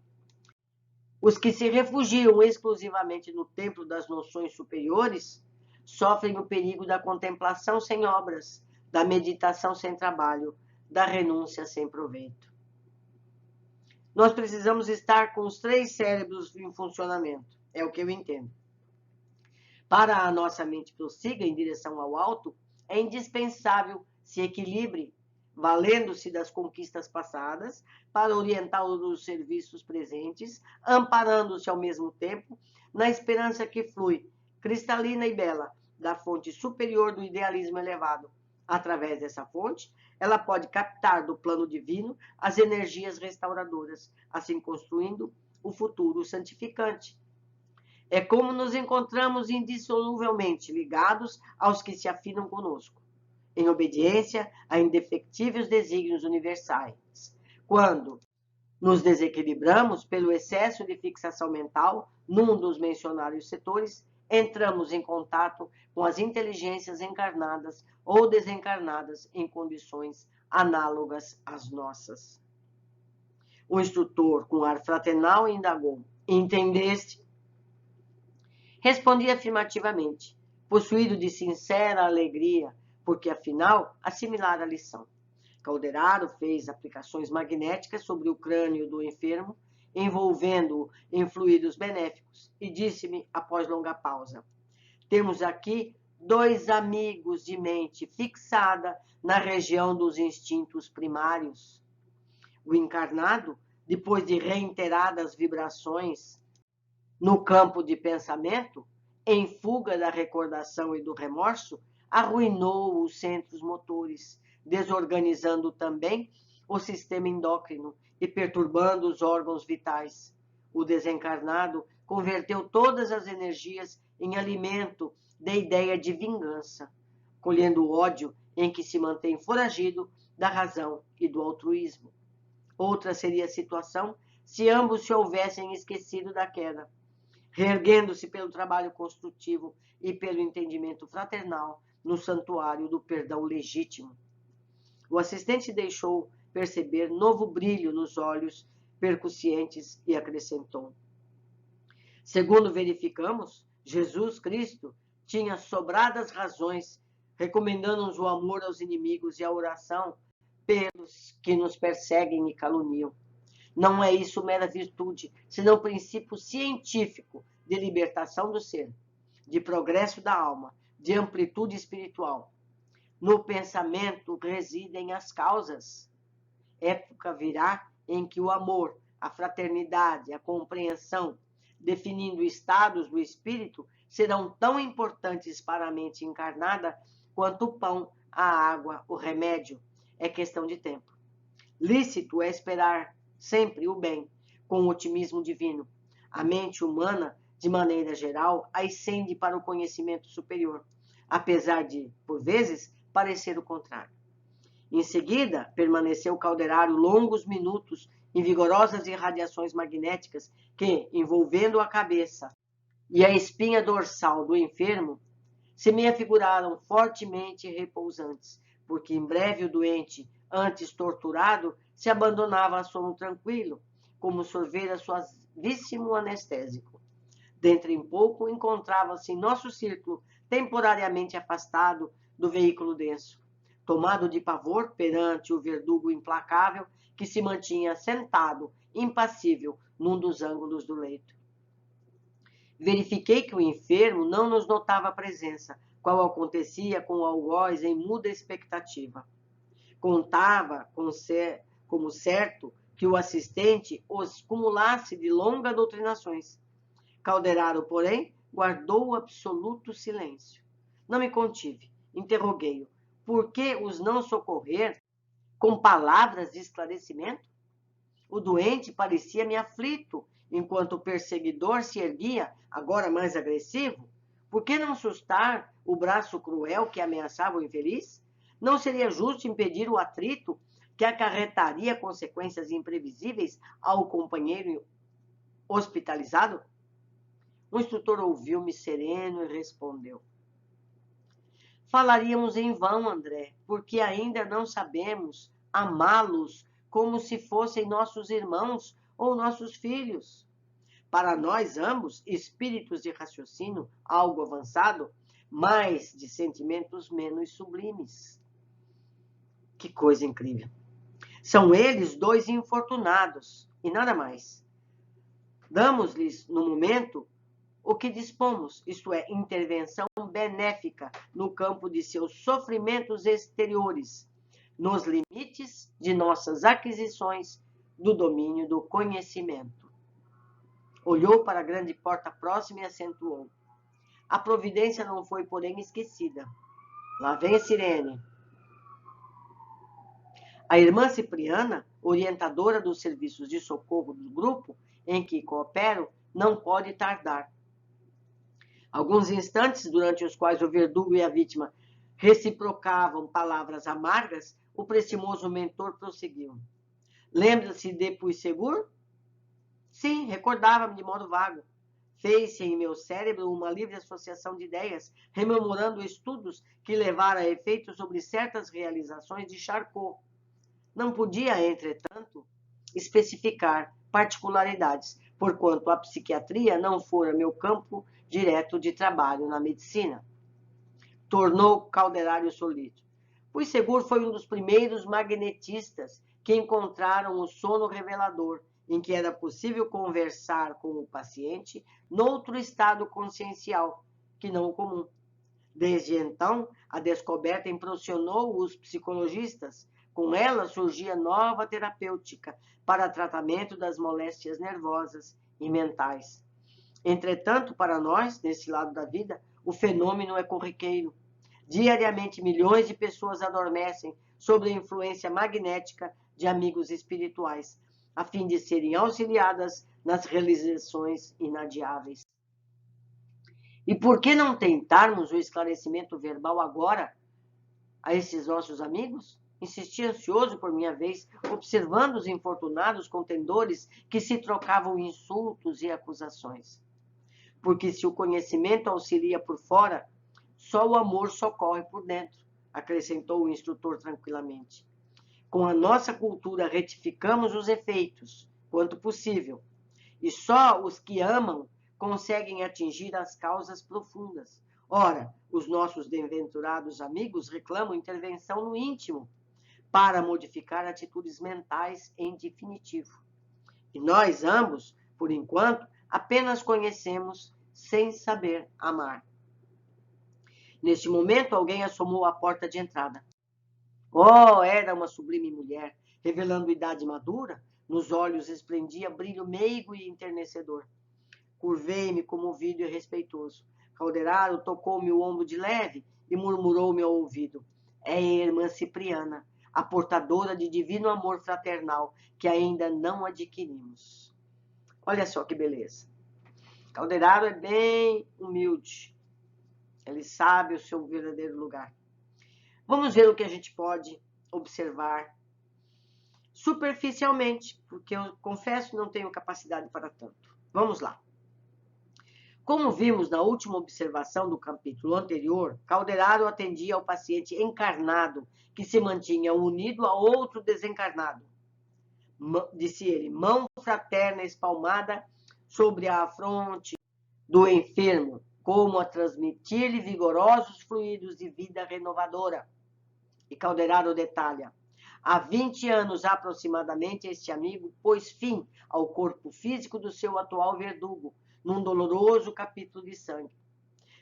Os que se refugiam exclusivamente no templo das noções superiores sofrem o perigo da contemplação sem obras, da meditação sem trabalho, da renúncia sem proveito. Nós precisamos estar com os 3 cérebros em funcionamento, é o que eu entendo. Para a nossa mente prossiga em direção ao alto, é indispensável se equilibre, valendo-se das conquistas passadas, para orientá-lo nos serviços presentes, amparando-se ao mesmo tempo na esperança que flui, cristalina e bela, da fonte superior do idealismo elevado. Através dessa fonte, ela pode captar do plano divino as energias restauradoras, assim construindo o futuro santificante. É como nos encontramos indissoluvelmente ligados aos que se afinam conosco, em obediência a indefectíveis desígnios universais. Quando nos desequilibramos pelo excesso de fixação mental num dos mencionados setores, entramos em contato com as inteligências encarnadas ou desencarnadas em condições análogas às nossas. O instrutor, com ar fraternal, indagou: entendeste? Respondi afirmativamente, possuído de sincera alegria, porque afinal assimilara a lição. Calderaro fez aplicações magnéticas sobre o crânio do enfermo, envolvendo-o em fluidos benéficos, e disse-me, após longa pausa: temos aqui 2 amigos de mente fixada na região dos instintos primários. O encarnado, depois de reiteradas vibrações no campo de pensamento, em fuga da recordação e do remorso, arruinou os centros motores, desorganizando também o sistema endócrino e perturbando os órgãos vitais. O desencarnado converteu todas as energias em alimento da ideia de vingança, colhendo o ódio em que se mantém foragido da razão e do altruísmo. Outra seria a situação se ambos se houvessem esquecido da queda, reerguendo-se pelo trabalho construtivo e pelo entendimento fraternal no santuário do perdão legítimo. O assistente deixou perceber novo brilho nos olhos percussientes e acrescentou: segundo verificamos, Jesus Cristo tinha sobradas razões, recomendando-nos o amor aos inimigos e a oração pelos que nos perseguem e caluniam. Não é isso mera virtude, senão princípio científico de libertação do ser, de progresso da alma, de amplitude espiritual. No pensamento residem as causas. Época virá em que o amor, a fraternidade, a compreensão, definindo estados do espírito, serão tão importantes para a mente encarnada quanto o pão, a água, o remédio. É questão de tempo. Lícito é esperar sempre o bem, com o otimismo divino. A mente humana, de maneira geral, ascende para o conhecimento superior, apesar de, por vezes, parecer o contrário. Em seguida, permaneceu Calderaro longos minutos em vigorosas irradiações magnéticas que, envolvendo a cabeça, e a espinha dorsal do enfermo se me afiguraram fortemente repousantes, porque em breve o doente, antes torturado, se abandonava a sono tranquilo, como sorvera suavíssimo anestésico. Dentro em pouco encontrava-se em nosso círculo, temporariamente afastado do veículo denso, tomado de pavor perante o verdugo implacável que se mantinha sentado, impassível, num dos ângulos do leito. Verifiquei que o enfermo não nos notava a presença, qual acontecia com o algoz em muda expectativa. Contava como certo que o assistente os cumulasse de longas doutrinações. Calderaro, porém, guardou absoluto silêncio. Não me contive, interroguei-o. Por que os não socorrer com palavras de esclarecimento? O doente parecia-me aflito, enquanto o perseguidor se erguia, agora mais agressivo. Por que não sustar o braço cruel que ameaçava o infeliz? Não seria justo impedir o atrito que acarretaria consequências imprevisíveis ao companheiro hospitalizado? O instrutor ouviu-me sereno e respondeu: falaríamos em vão, André, porque ainda não sabemos amá-los como se fossem nossos irmãos ou nossos filhos. Para nós ambos, espíritos de raciocínio algo avançado, mas de sentimentos menos sublimes. Que coisa incrível! São eles dois infortunados, e nada mais. Damos-lhes, no momento, o que dispomos, isto é, intervenção benéfica no campo de seus sofrimentos exteriores, nos limites de nossas aquisições do domínio do conhecimento. Olhou para a grande porta próxima e acentuou: a providência não foi, porém, esquecida. Lá vem a sirene. A irmã Cipriana, orientadora dos serviços de socorro do grupo em que coopero, não pode tardar. Alguns instantes, durante os quais o verdugo e a vítima reciprocavam palavras amargas, o prestimoso mentor prosseguiu: lembra-se de Puigsegur? Sim, recordava-me de modo vago. Fez-se em meu cérebro uma livre associação de ideias, rememorando estudos que levaram a efeito sobre certas realizações de Charcot. Não podia, entretanto, especificar particularidades, porquanto a psiquiatria não fora meu campo direto de trabalho na medicina. Tornou Calderaro solícito. Puigsegur foi um dos primeiros magnetistas que encontraram o sono revelador, em que era possível conversar com o paciente noutro estado consciencial, que não o comum. Desde então, a descoberta impressionou os psicologistas. Com ela surgia nova terapêutica para tratamento das moléstias nervosas e mentais. Entretanto, para nós, nesse lado da vida, o fenômeno é corriqueiro. Diariamente, milhões de pessoas adormecem sob a influência magnética de amigos espirituais, a fim de serem auxiliadas nas realizações inadiáveis. E por que não tentarmos o esclarecimento verbal agora a esses nossos amigos? Insisti ansioso por minha vez, observando os infortunados contendores que se trocavam insultos e acusações. Porque se o conhecimento auxilia por fora, só o amor socorre por dentro, acrescentou o instrutor tranquilamente. Com a nossa cultura retificamos os efeitos, quanto possível, e só os que amam conseguem atingir as causas profundas. Ora, os nossos desventurados amigos reclamam intervenção no íntimo para modificar atitudes mentais em definitivo. E nós ambos, por enquanto, apenas conhecemos sem saber amar. Neste momento, alguém assomou à porta de entrada. Oh, era uma sublime mulher, revelando idade madura, nos olhos esplendia brilho meigo e enternecedor. Curvei-me comovido e respeitoso. Calderaro tocou-me o ombro de leve e murmurou-me ao ouvido: é a irmã Cipriana, a portadora de divino amor fraternal que ainda não adquirimos. Olha só que beleza. Calderaro é bem humilde. Ele sabe o seu verdadeiro lugar. Vamos ver o que a gente pode observar superficialmente, porque eu confesso que não tenho capacidade para tanto. Vamos lá. Como vimos na última observação do capítulo anterior, Calderaro atendia ao paciente encarnado, que se mantinha unido a outro desencarnado. Disse ele, mão fraterna espalmada sobre a fronte do enfermo, como a transmitir-lhe vigorosos fluidos de vida renovadora. E Calderaro detalha, há 20 anos aproximadamente, este amigo pôs fim ao corpo físico do seu atual verdugo, num doloroso capítulo de sangue.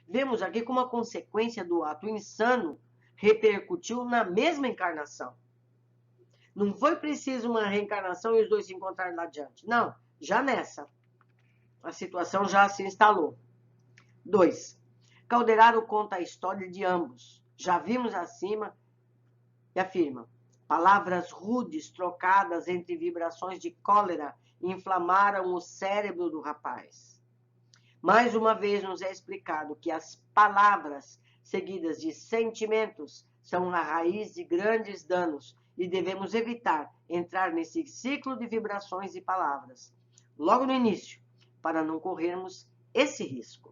Vemos aqui como a consequência do ato insano repercutiu na mesma encarnação. Não foi preciso uma reencarnação e os dois se encontraram lá adiante. Não, já nessa. A situação já se instalou. 2. Calderaro conta a história de ambos. Já vimos acima e afirma. Palavras rudes trocadas entre vibrações de cólera inflamaram o cérebro do rapaz. Mais uma vez nos é explicado que as palavras seguidas de sentimentos são a raiz de grandes danos e devemos evitar entrar nesse ciclo de vibrações e palavras, logo no início, para não corrermos esse risco.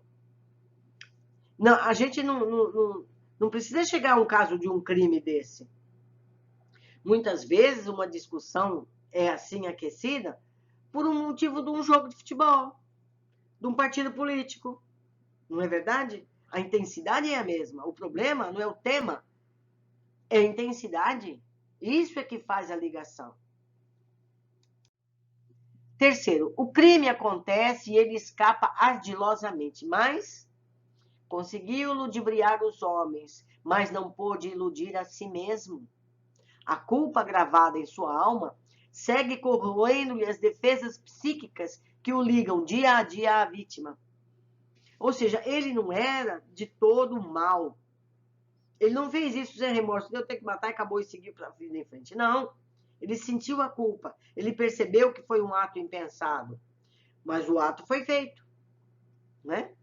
Não, a gente não precisa chegar a um caso de um crime desse. Muitas vezes uma discussão é assim aquecida por um motivo de um jogo de futebol, de um partido político. Não é verdade? A intensidade é a mesma. O problema não é o tema, é a intensidade. Isso é que faz a ligação. Terceiro, o crime acontece e ele escapa ardilosamente, mas conseguiu ludibriar os homens, mas não pôde iludir a si mesmo. A culpa gravada em sua alma segue corroendo-lhe as defesas psíquicas que o ligam dia a dia à vítima. Ou seja, ele não era de todo mal. Ele não fez isso sem remorso. Eu tenho que matar e acabou e seguiu para a vida em frente. Não. Ele sentiu a culpa. Ele percebeu que foi um ato impensado. Mas o ato foi feito. Né?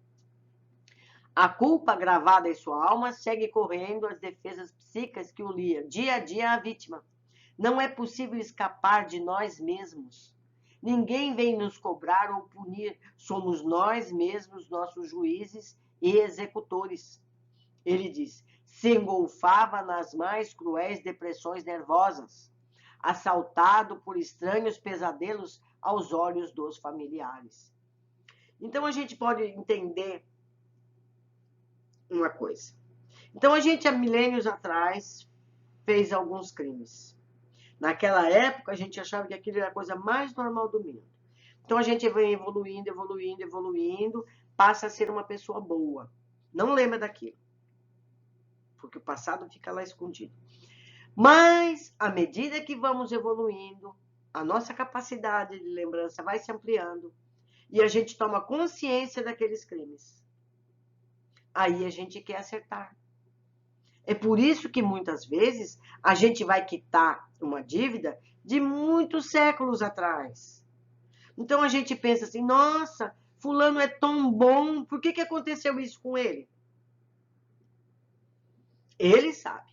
A culpa gravada em sua alma segue correndo as defesas psíquicas que o liam dia a dia à vítima. Não é possível escapar de nós mesmos. Ninguém vem nos cobrar ou punir. Somos nós mesmos nossos juízes e executores. Ele diz, se engolfava nas mais cruéis depressões nervosas, assaltado por estranhos pesadelos aos olhos dos familiares. Então a gente pode entender uma coisa. Então a gente, há milênios atrás, fez alguns crimes. Naquela época, a gente achava que aquilo era a coisa mais normal do mundo. Então a gente vem evoluindo, evoluindo, evoluindo, passa a ser uma pessoa boa. Não lembra daquilo. Porque o passado fica lá escondido. Mas, à medida que vamos evoluindo, a nossa capacidade de lembrança vai se ampliando e a gente toma consciência daqueles crimes. Aí a gente quer acertar. É por isso que muitas vezes a gente vai quitar uma dívida de muitos séculos atrás. Então a gente pensa assim, nossa, fulano é tão bom, por que aconteceu isso com ele? Ele sabe.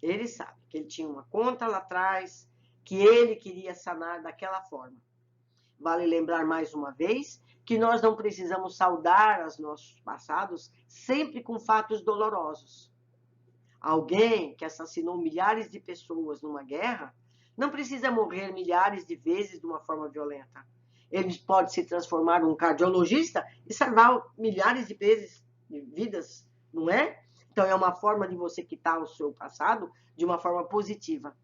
Ele sabe que ele tinha uma conta lá atrás, que ele queria sanar daquela forma. Vale lembrar mais uma vez que nós não precisamos saudar os nossos passados sempre com fatos dolorosos. Alguém que assassinou milhares de pessoas numa guerra não precisa morrer milhares de vezes de uma forma violenta. Ele pode se transformar num cardiologista e salvar milhares de vezes de vidas, não é? Então é uma forma de você quitar o seu passado de uma forma positiva.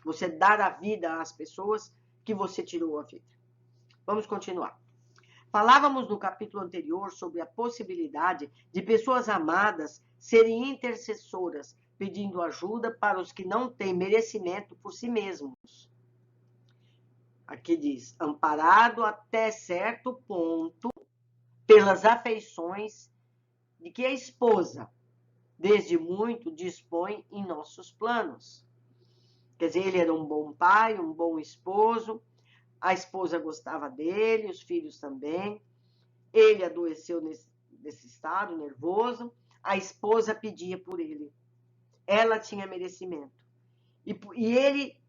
Você dar a vida às pessoas que você tirou a vida. Vamos continuar. Falávamos no capítulo anterior sobre a possibilidade de pessoas amadas serem intercessoras, pedindo ajuda para os que não têm merecimento por si mesmos. Aqui diz, amparado até certo ponto pelas afeições de que a esposa, desde muito, dispõe em nossos planos. Quer dizer, ele era um bom pai, um bom esposo, a esposa gostava dele, os filhos também. Ele adoeceu nesse estado nervoso, a esposa pedia por ele. Ela tinha merecimento. E ele,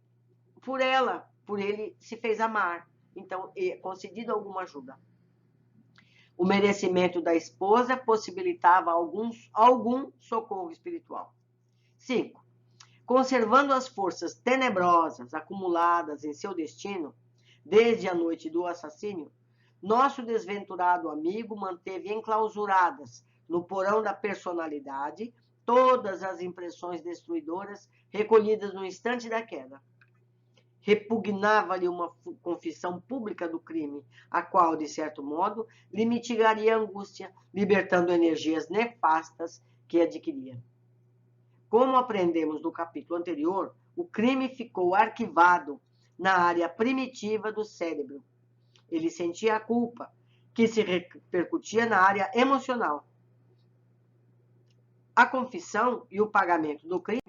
por ele se fez amar. Então, concedido alguma ajuda. O merecimento da esposa possibilitava algum socorro espiritual. 5. Conservando as forças tenebrosas acumuladas em seu destino, desde a noite do assassínio, nosso desventurado amigo manteve enclausuradas no porão da personalidade todas as impressões destruidoras recolhidas no instante da queda. Repugnava-lhe uma confissão pública do crime, a qual, de certo modo, lhe mitigaria a angústia, libertando energias nefastas que adquiria. Como aprendemos no capítulo anterior, o crime ficou arquivado na área primitiva do cérebro. Ele sentia a culpa, que se repercutia na área emocional. A confissão e o pagamento do crime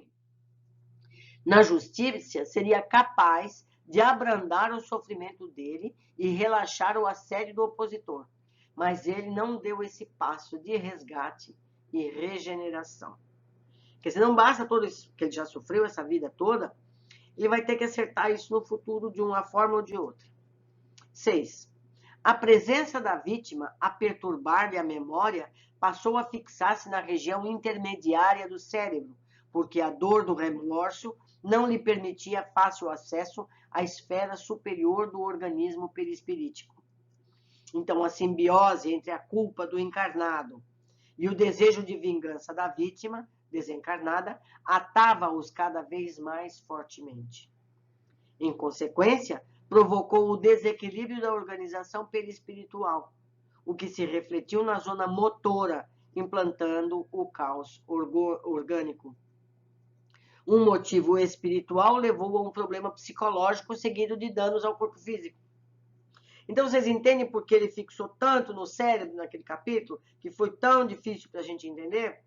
na justiça seria capaz de abrandar o sofrimento dele e relaxar o assédio do opositor. Mas ele não deu esse passo de resgate e regeneração. Porque se não basta tudo isso que ele já sofreu essa vida toda, ele vai ter que acertar isso no futuro de uma forma ou de outra. 6. A presença da vítima a perturbar-lhe a memória passou a fixar-se na região intermediária do cérebro, porque a dor do remorso não lhe permitia fácil acesso à esfera superior do organismo perispirítico. Então, a simbiose entre a culpa do encarnado e o desejo de vingança da vítima desencarnada atava-os cada vez mais fortemente. Em consequência, provocou o desequilíbrio da organização perispiritual, o que se refletiu na zona motora, implantando o caos orgânico. Um motivo espiritual levou a um problema psicológico seguido de danos ao corpo físico. Então, vocês entendem por que ele fixou tanto no cérebro naquele capítulo, que foi tão difícil para a gente entender?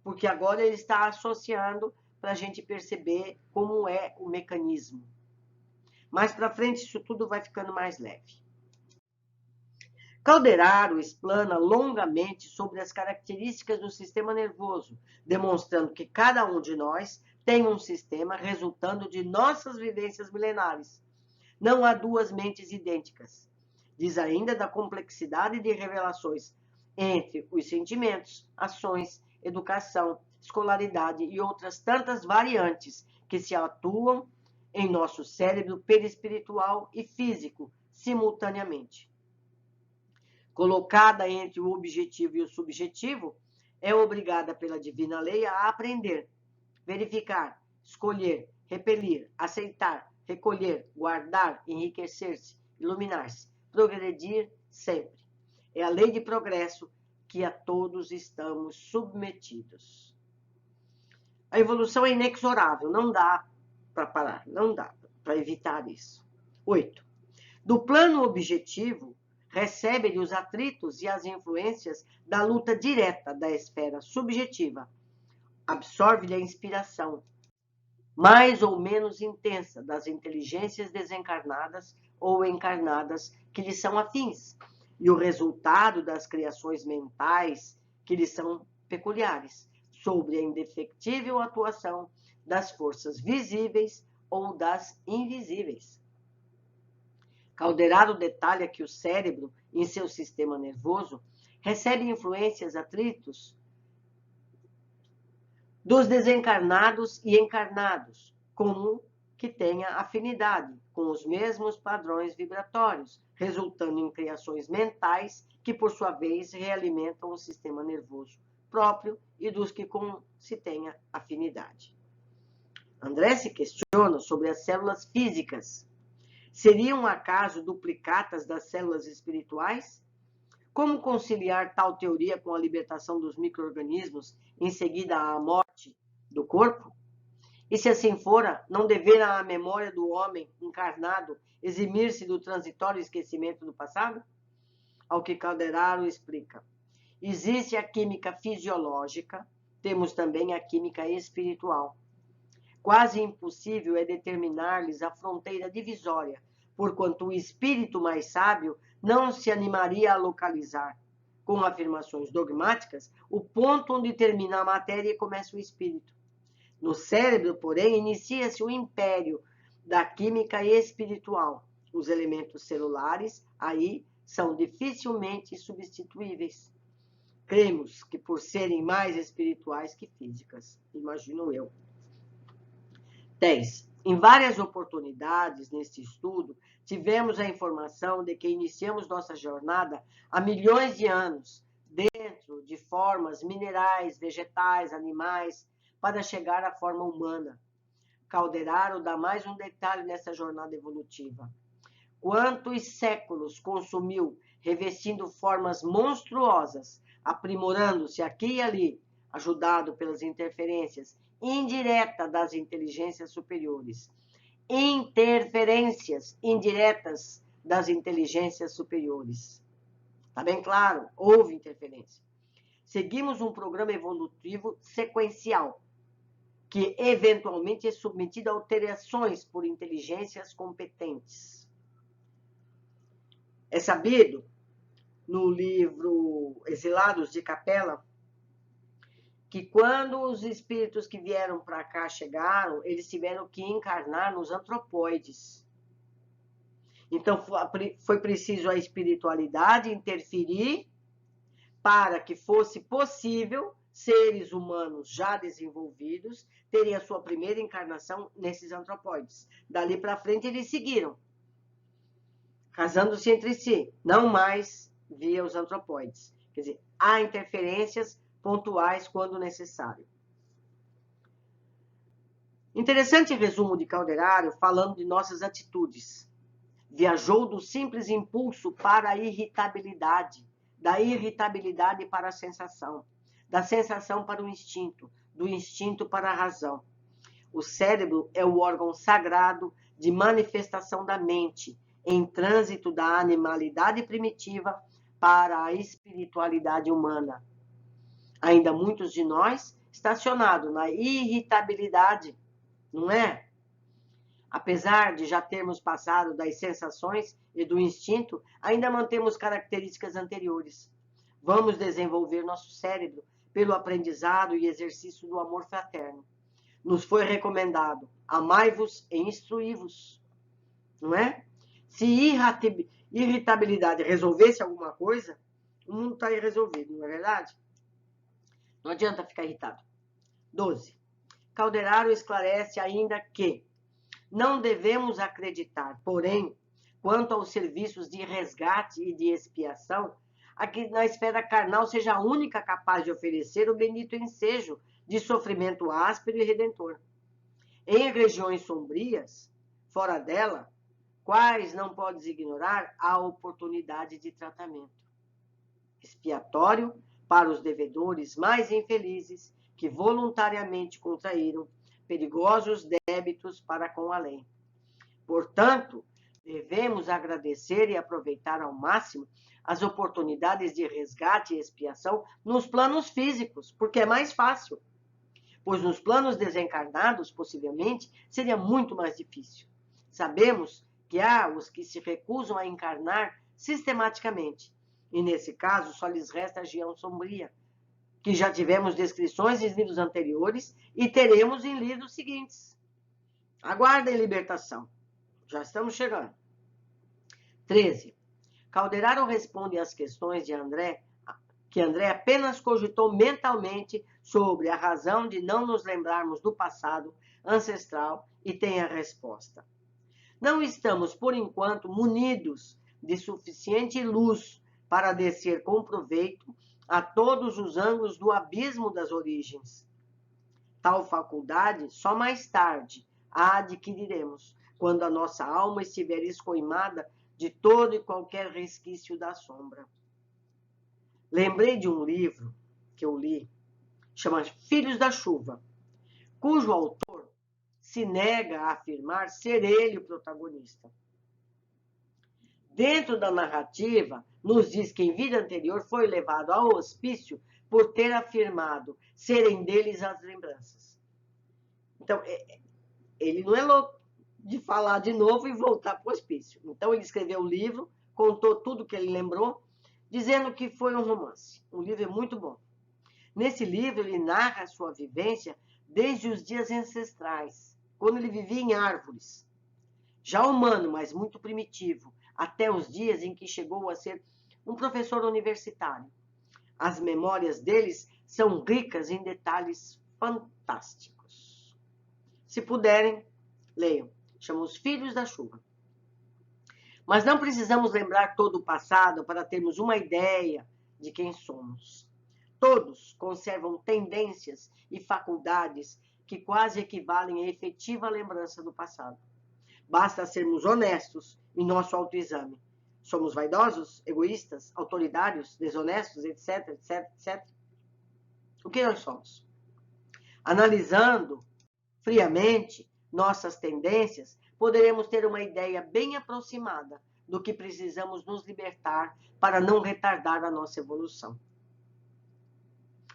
Porque agora ele está associando para a gente perceber como é o mecanismo. Mais para frente, isso tudo vai ficando mais leve. Calderaro explana longamente sobre as características do sistema nervoso, demonstrando que cada um de nós tem um sistema resultando de nossas vivências milenares. Não há duas mentes idênticas. Diz ainda da complexidade de revelações entre os sentimentos, ações, educação, escolaridade e outras tantas variantes que se atuam em nosso cérebro perispiritual e físico simultaneamente. Colocada entre o objetivo e o subjetivo, é obrigada pela divina lei a aprender, verificar, escolher, repelir, aceitar, recolher, guardar, enriquecer-se, iluminar-se, progredir sempre. É a lei de progresso que a todos estamos submetidos. A evolução é inexorável, não dá para parar, não dá para evitar isso. 8. Do plano objetivo, recebe-lhe os atritos e as influências da luta direta da esfera subjetiva. Absorve-lhe a inspiração, mais ou menos intensa, das inteligências desencarnadas ou encarnadas que lhe são afins, e o resultado das criações mentais que lhe são peculiares, sobre a indefectível atuação das forças visíveis ou das invisíveis. Calderaro detalha que o cérebro, em seu sistema nervoso, recebe influências, atritos dos desencarnados e encarnados, como que tenha afinidade com os mesmos padrões vibratórios, resultando em criações mentais que, por sua vez, realimentam o sistema nervoso próprio e dos que com se tenha afinidade. André se questiona sobre as células físicas. Seriam acaso duplicatas das células espirituais? Como conciliar tal teoria com a libertação dos micro-organismos em seguida à morte do corpo? E se assim fora, não deverá a memória do homem encarnado eximir-se do transitório esquecimento do passado? Ao que Calderaro explica. Existe a química fisiológica, temos também a química espiritual. Quase impossível é determinar-lhes a fronteira divisória, porquanto o espírito mais sábio não se animaria a localizar, com afirmações dogmáticas, o ponto onde termina a matéria e começa o espírito. No cérebro, porém, inicia-se o império da química espiritual. Os elementos celulares aí são dificilmente substituíveis. Cremos que por serem mais espirituais que físicas, imagino eu. 10. Em várias oportunidades neste estudo, tivemos a informação de que iniciamos nossa jornada há milhões de anos, dentro de formas minerais, vegetais, animais, para chegar à forma humana. Calderaro dá mais um detalhe nessa jornada evolutiva. Quantos séculos consumiu revestindo formas monstruosas, aprimorando-se aqui e ali, ajudado pelas interferências indiretas das inteligências superiores. Interferências indiretas das inteligências superiores. Está bem claro? Houve interferência. Seguimos um programa evolutivo sequencial, que eventualmente é submetido a alterações por inteligências competentes. É sabido, no livro Exilados de Capela, que quando os espíritos que vieram para cá chegaram, eles tiveram que encarnar nos antropóides. Então, foi preciso a espiritualidade interferir para que fosse possível seres humanos já desenvolvidos terem a sua primeira encarnação nesses antropóides. Dali para frente, eles seguiram, casando-se entre si, não mais via os antropóides. Quer dizer, há interferências pontuais quando necessário. Interessante resumo de Calderaro falando de nossas atitudes. Viajou do simples impulso para a irritabilidade, da irritabilidade para a sensação, da sensação para o instinto, do instinto para a razão. O cérebro é o órgão sagrado de manifestação da mente, em trânsito da animalidade primitiva para a espiritualidade humana. Ainda muitos de nós estacionados na irritabilidade, não é? Apesar de já termos passado das sensações e do instinto, ainda mantemos características anteriores. Vamos desenvolver nosso cérebro pelo aprendizado e exercício do amor fraterno. Nos foi recomendado, amai-vos e instruí-vos, não é? Se irritabilidade resolvesse alguma coisa, o mundo estaria resolvido, não é verdade? Não adianta ficar irritado. 12. Calderaro esclarece ainda que não devemos acreditar, porém, quanto aos serviços de resgate e de expiação, a que na esfera carnal seja a única capaz de oferecer o bendito ensejo de sofrimento áspero e redentor. Em regiões sombrias, fora dela, quais não podes ignorar a oportunidade de tratamento expiatório para os devedores mais infelizes que voluntariamente contraíram perigosos débitos para com a lei. Portanto, devemos agradecer e aproveitar ao máximo as oportunidades de resgate e expiação nos planos físicos, porque é mais fácil. Pois nos planos desencarnados, possivelmente, seria muito mais difícil. Sabemos que há os que se recusam a encarnar sistematicamente, e nesse caso só lhes resta a região sombria, que já tivemos descrições em livros anteriores e teremos em livros seguintes. Aguardem libertação. Já estamos chegando. 13. Calderaro responde às questões de André, que André apenas cogitou mentalmente sobre a razão de não nos lembrarmos do passado ancestral e tem a resposta. Não estamos, por enquanto, munidos de suficiente luz para descer com proveito a todos os ângulos do abismo das origens. Tal faculdade só mais tarde a adquiriremos, quando a nossa alma estiver escoimada de todo e qualquer resquício da sombra. Lembrei de um livro que eu li, chama Filhos da Chuva, cujo autor se nega a afirmar ser ele o protagonista. Dentro da narrativa, nos diz que em vida anterior foi levado ao hospício por ter afirmado serem deles as lembranças. Então, ele não é louco de falar de novo e voltar para o hospício. Então, ele escreveu o livro, contou tudo que ele lembrou, dizendo que foi um romance. O livro é muito bom. Nesse livro, ele narra a sua vivência desde os dias ancestrais, quando ele vivia em árvores. já humano, mas muito primitivo, até os dias em que chegou a ser um professor universitário. As memórias deles são ricas em detalhes fantásticos. Se puderem, leiam. Chama Os Filhos da Chuva. Mas não precisamos lembrar todo o passado para termos uma ideia de quem somos. Todos conservam tendências e faculdades que quase equivalem à efetiva lembrança do passado. Basta sermos honestos em nosso autoexame. Somos vaidosos, egoístas, autoritários, desonestos, etc, etc, etc. O que nós somos? Analisando friamente nossas tendências, poderemos ter uma ideia bem aproximada do que precisamos nos libertar para não retardar a nossa evolução.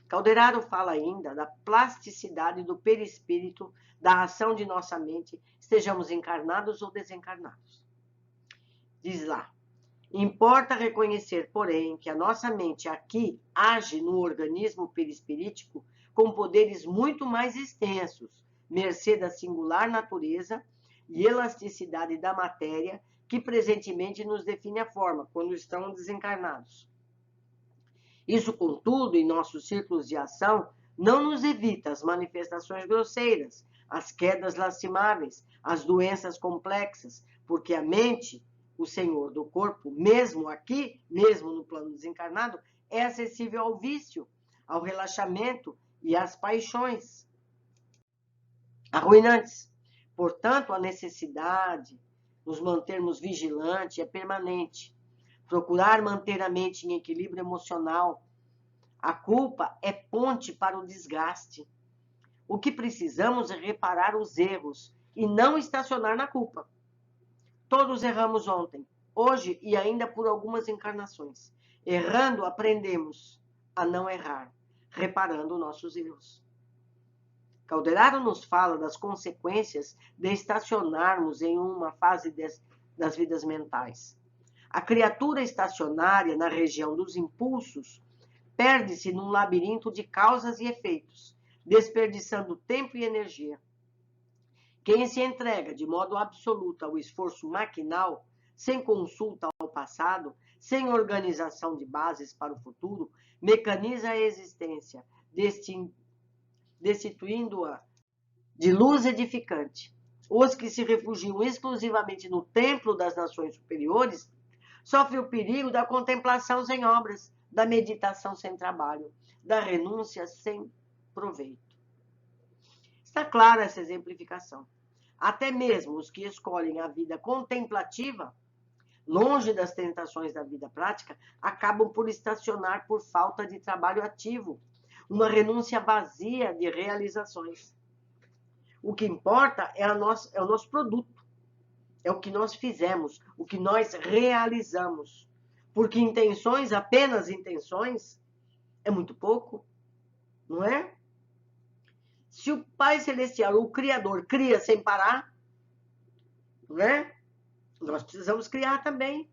Calderaro fala ainda da plasticidade do perispírito, da ação de nossa mente, estejamos encarnados ou desencarnados. Diz lá, importa reconhecer, porém, que a nossa mente aqui age no organismo perispirítico com poderes muito mais extensos, mercê da singular natureza e elasticidade da matéria que presentemente nos define a forma, quando estamos desencarnados. Isso, contudo, em nossos círculos de ação, não nos evita as manifestações grosseiras, as quedas lastimáveis, as doenças complexas, porque a mente, o senhor do corpo, mesmo aqui, mesmo no plano desencarnado, é acessível ao vício, ao relaxamento e às paixões arruinantes. Portanto, a necessidade de nos mantermos vigilantes é permanente. Procurar manter a mente em equilíbrio emocional. A culpa é ponte para o desgaste. O que precisamos é reparar os erros e não estacionar na culpa. Todos erramos ontem, hoje e ainda por algumas encarnações. Errando, aprendemos a não errar, reparando nossos erros. Calderaro nos fala das consequências de estacionarmos em uma fase das vidas mentais. A criatura estacionária na região dos impulsos perde-se num labirinto de causas e efeitos, desperdiçando tempo e energia. Quem se entrega de modo absoluto ao esforço maquinal, sem consulta ao passado, sem organização de bases para o futuro, mecaniza a existência, destituindo-a de luz edificante. Os que se refugiam exclusivamente no templo das nações superiores sofrem o perigo da contemplação sem obras, da meditação sem trabalho, da renúncia sem proveito. Está clara essa exemplificação. Até mesmo os que escolhem a vida contemplativa, longe das tentações da vida prática, acabam por estacionar por falta de trabalho ativo, uma renúncia vazia de realizações. O que importa é o nosso produto, é o que nós fizemos, o que nós realizamos. Porque intenções, apenas intenções, é muito pouco, não é? Se o Pai Celestial, o Criador, cria sem parar, não é? Nós precisamos criar também.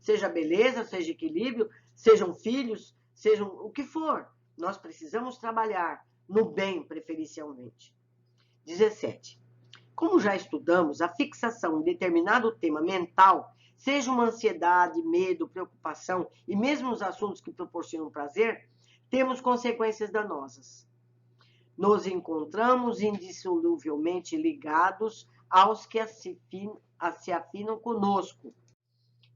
Seja beleza, seja equilíbrio, sejam filhos, sejam o que for. Nós precisamos trabalhar no bem, preferencialmente. 17. Como já estudamos, a fixação em determinado tema mental, seja uma ansiedade, medo, preocupação e mesmo os assuntos que proporcionam prazer, temos consequências danosas. Nos encontramos indissoluvelmente ligados aos que se afinam conosco,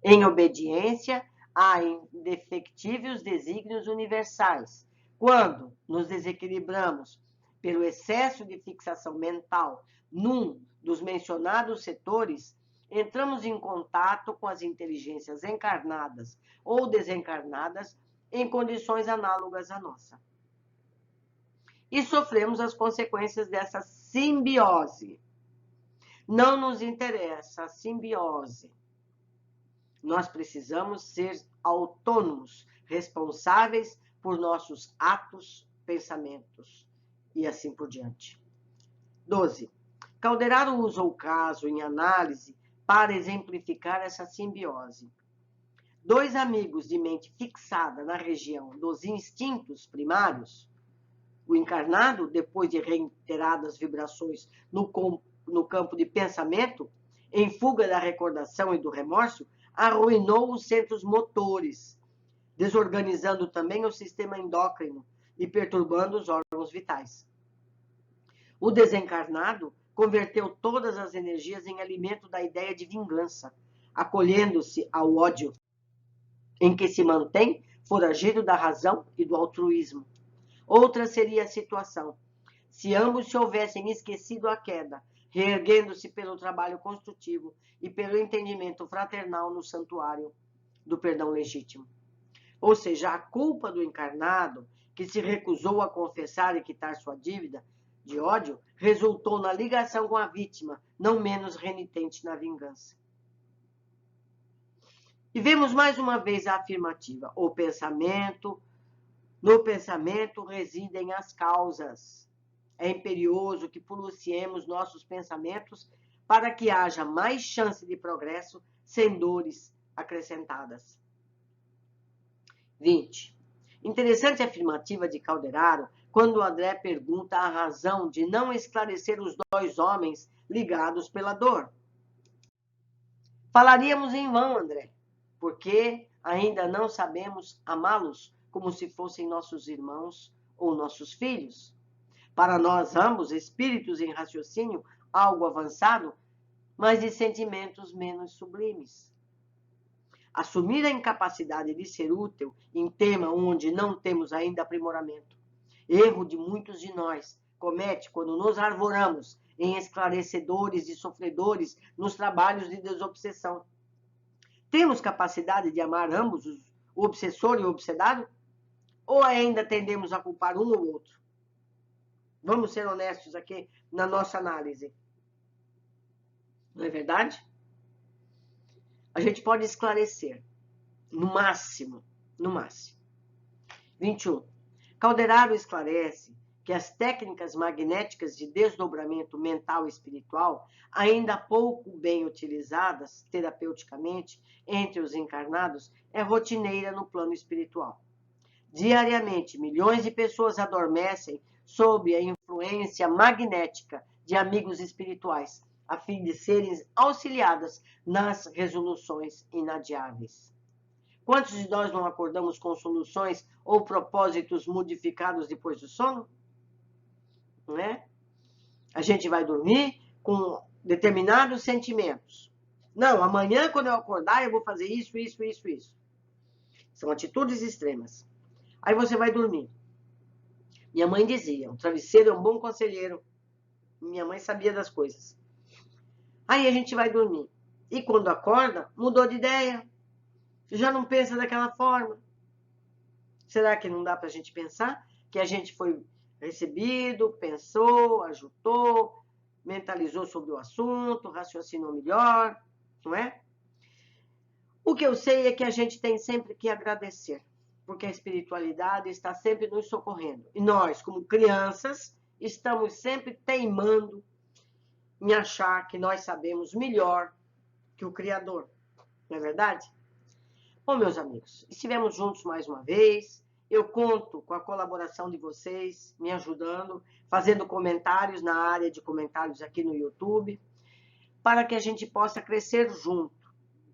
em obediência a indefectíveis desígnios universais. Quando nos desequilibramos pelo excesso de fixação mental num dos mencionados setores, entramos em contato com as inteligências encarnadas ou desencarnadas em condições análogas à nossa. E sofremos as consequências dessa simbiose. Não nos interessa a simbiose. Nós precisamos ser autônomos, responsáveis por nossos atos, pensamentos e assim por diante. 12. Calderaro usa o caso em análise para exemplificar essa simbiose. Dois amigos de mente fixada na região dos instintos primários, o encarnado, depois de reiteradas vibrações no campo de pensamento, em fuga da recordação e do remorso, arruinou os centros motores, desorganizando também o sistema endócrino e perturbando os órgãos vitais. O desencarnado converteu todas as energias em alimento da ideia de vingança, acolhendo-se ao ódio, em que se mantém foragido da razão e do altruísmo. Outra seria a situação, se ambos se houvessem esquecido a queda, reerguendo-se pelo trabalho construtivo e pelo entendimento fraternal no santuário do perdão legítimo. Ou seja, a culpa do encarnado, que se recusou a confessar e quitar sua dívida de ódio, resultou na ligação com a vítima, não menos renitente na vingança. E vemos mais uma vez a afirmativa: no pensamento residem as causas. É imperioso que policiemos nossos pensamentos para que haja mais chance de progresso sem dores acrescentadas. 20. Interessante a afirmativa de Calderaro quando André pergunta a razão de não esclarecer os dois homens ligados pela dor. Falaríamos em vão, André, porque ainda não sabemos amá-los como se fossem nossos irmãos ou nossos filhos. Para nós ambos, espíritos em raciocínio algo avançado, mas de sentimentos menos sublimes. Assumir a incapacidade de ser útil em tema onde não temos ainda aprimoramento. Erro de muitos de nós comete quando nos arvoramos em esclarecedores e sofredores nos trabalhos de desobsessão. Temos capacidade de amar ambos, o obsessor e o obsedado? Ou ainda tendemos a culpar um ou outro? Vamos ser honestos aqui na nossa análise. Não é verdade? A gente pode esclarecer, no máximo. 21. Calderaro esclarece que as técnicas magnéticas de desdobramento mental e espiritual, ainda pouco bem utilizadas terapeuticamente entre os encarnados, é rotineira no plano espiritual. Diariamente, milhões de pessoas adormecem sob a influência magnética de amigos espirituais, a fim de serem auxiliadas nas resoluções inadiáveis. Quantos de nós não acordamos com soluções ou propósitos modificados depois do sono? Não é? A gente vai dormir com determinados sentimentos. Não, amanhã quando eu acordar eu vou fazer isso. São atitudes extremas. Aí você vai dormir. Minha mãe dizia, o travesseiro é um bom conselheiro. Minha mãe sabia das coisas. Aí a gente vai dormir. E quando acorda, mudou de ideia. Já não pensa daquela forma. Será que não dá para a gente pensar que a gente foi recebido, pensou, ajudou, mentalizou sobre o assunto, raciocinou melhor, não é? O que eu sei é que a gente tem sempre que agradecer, porque a espiritualidade está sempre nos socorrendo. E nós, como crianças, estamos sempre teimando em achar que nós sabemos melhor que o Criador. Não é verdade? Bom, meus amigos, estivemos juntos mais uma vez. Eu conto com a colaboração de vocês, me ajudando, fazendo comentários na área de comentários aqui no YouTube, para que a gente possa crescer junto.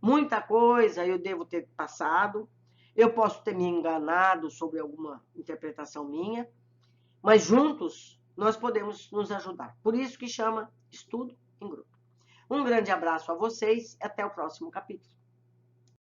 Muita coisa eu devo ter passado, eu posso ter me enganado sobre alguma interpretação minha, mas juntos nós podemos nos ajudar. Por isso que chama Estudo em Grupo. Um grande abraço a vocês e até o próximo capítulo.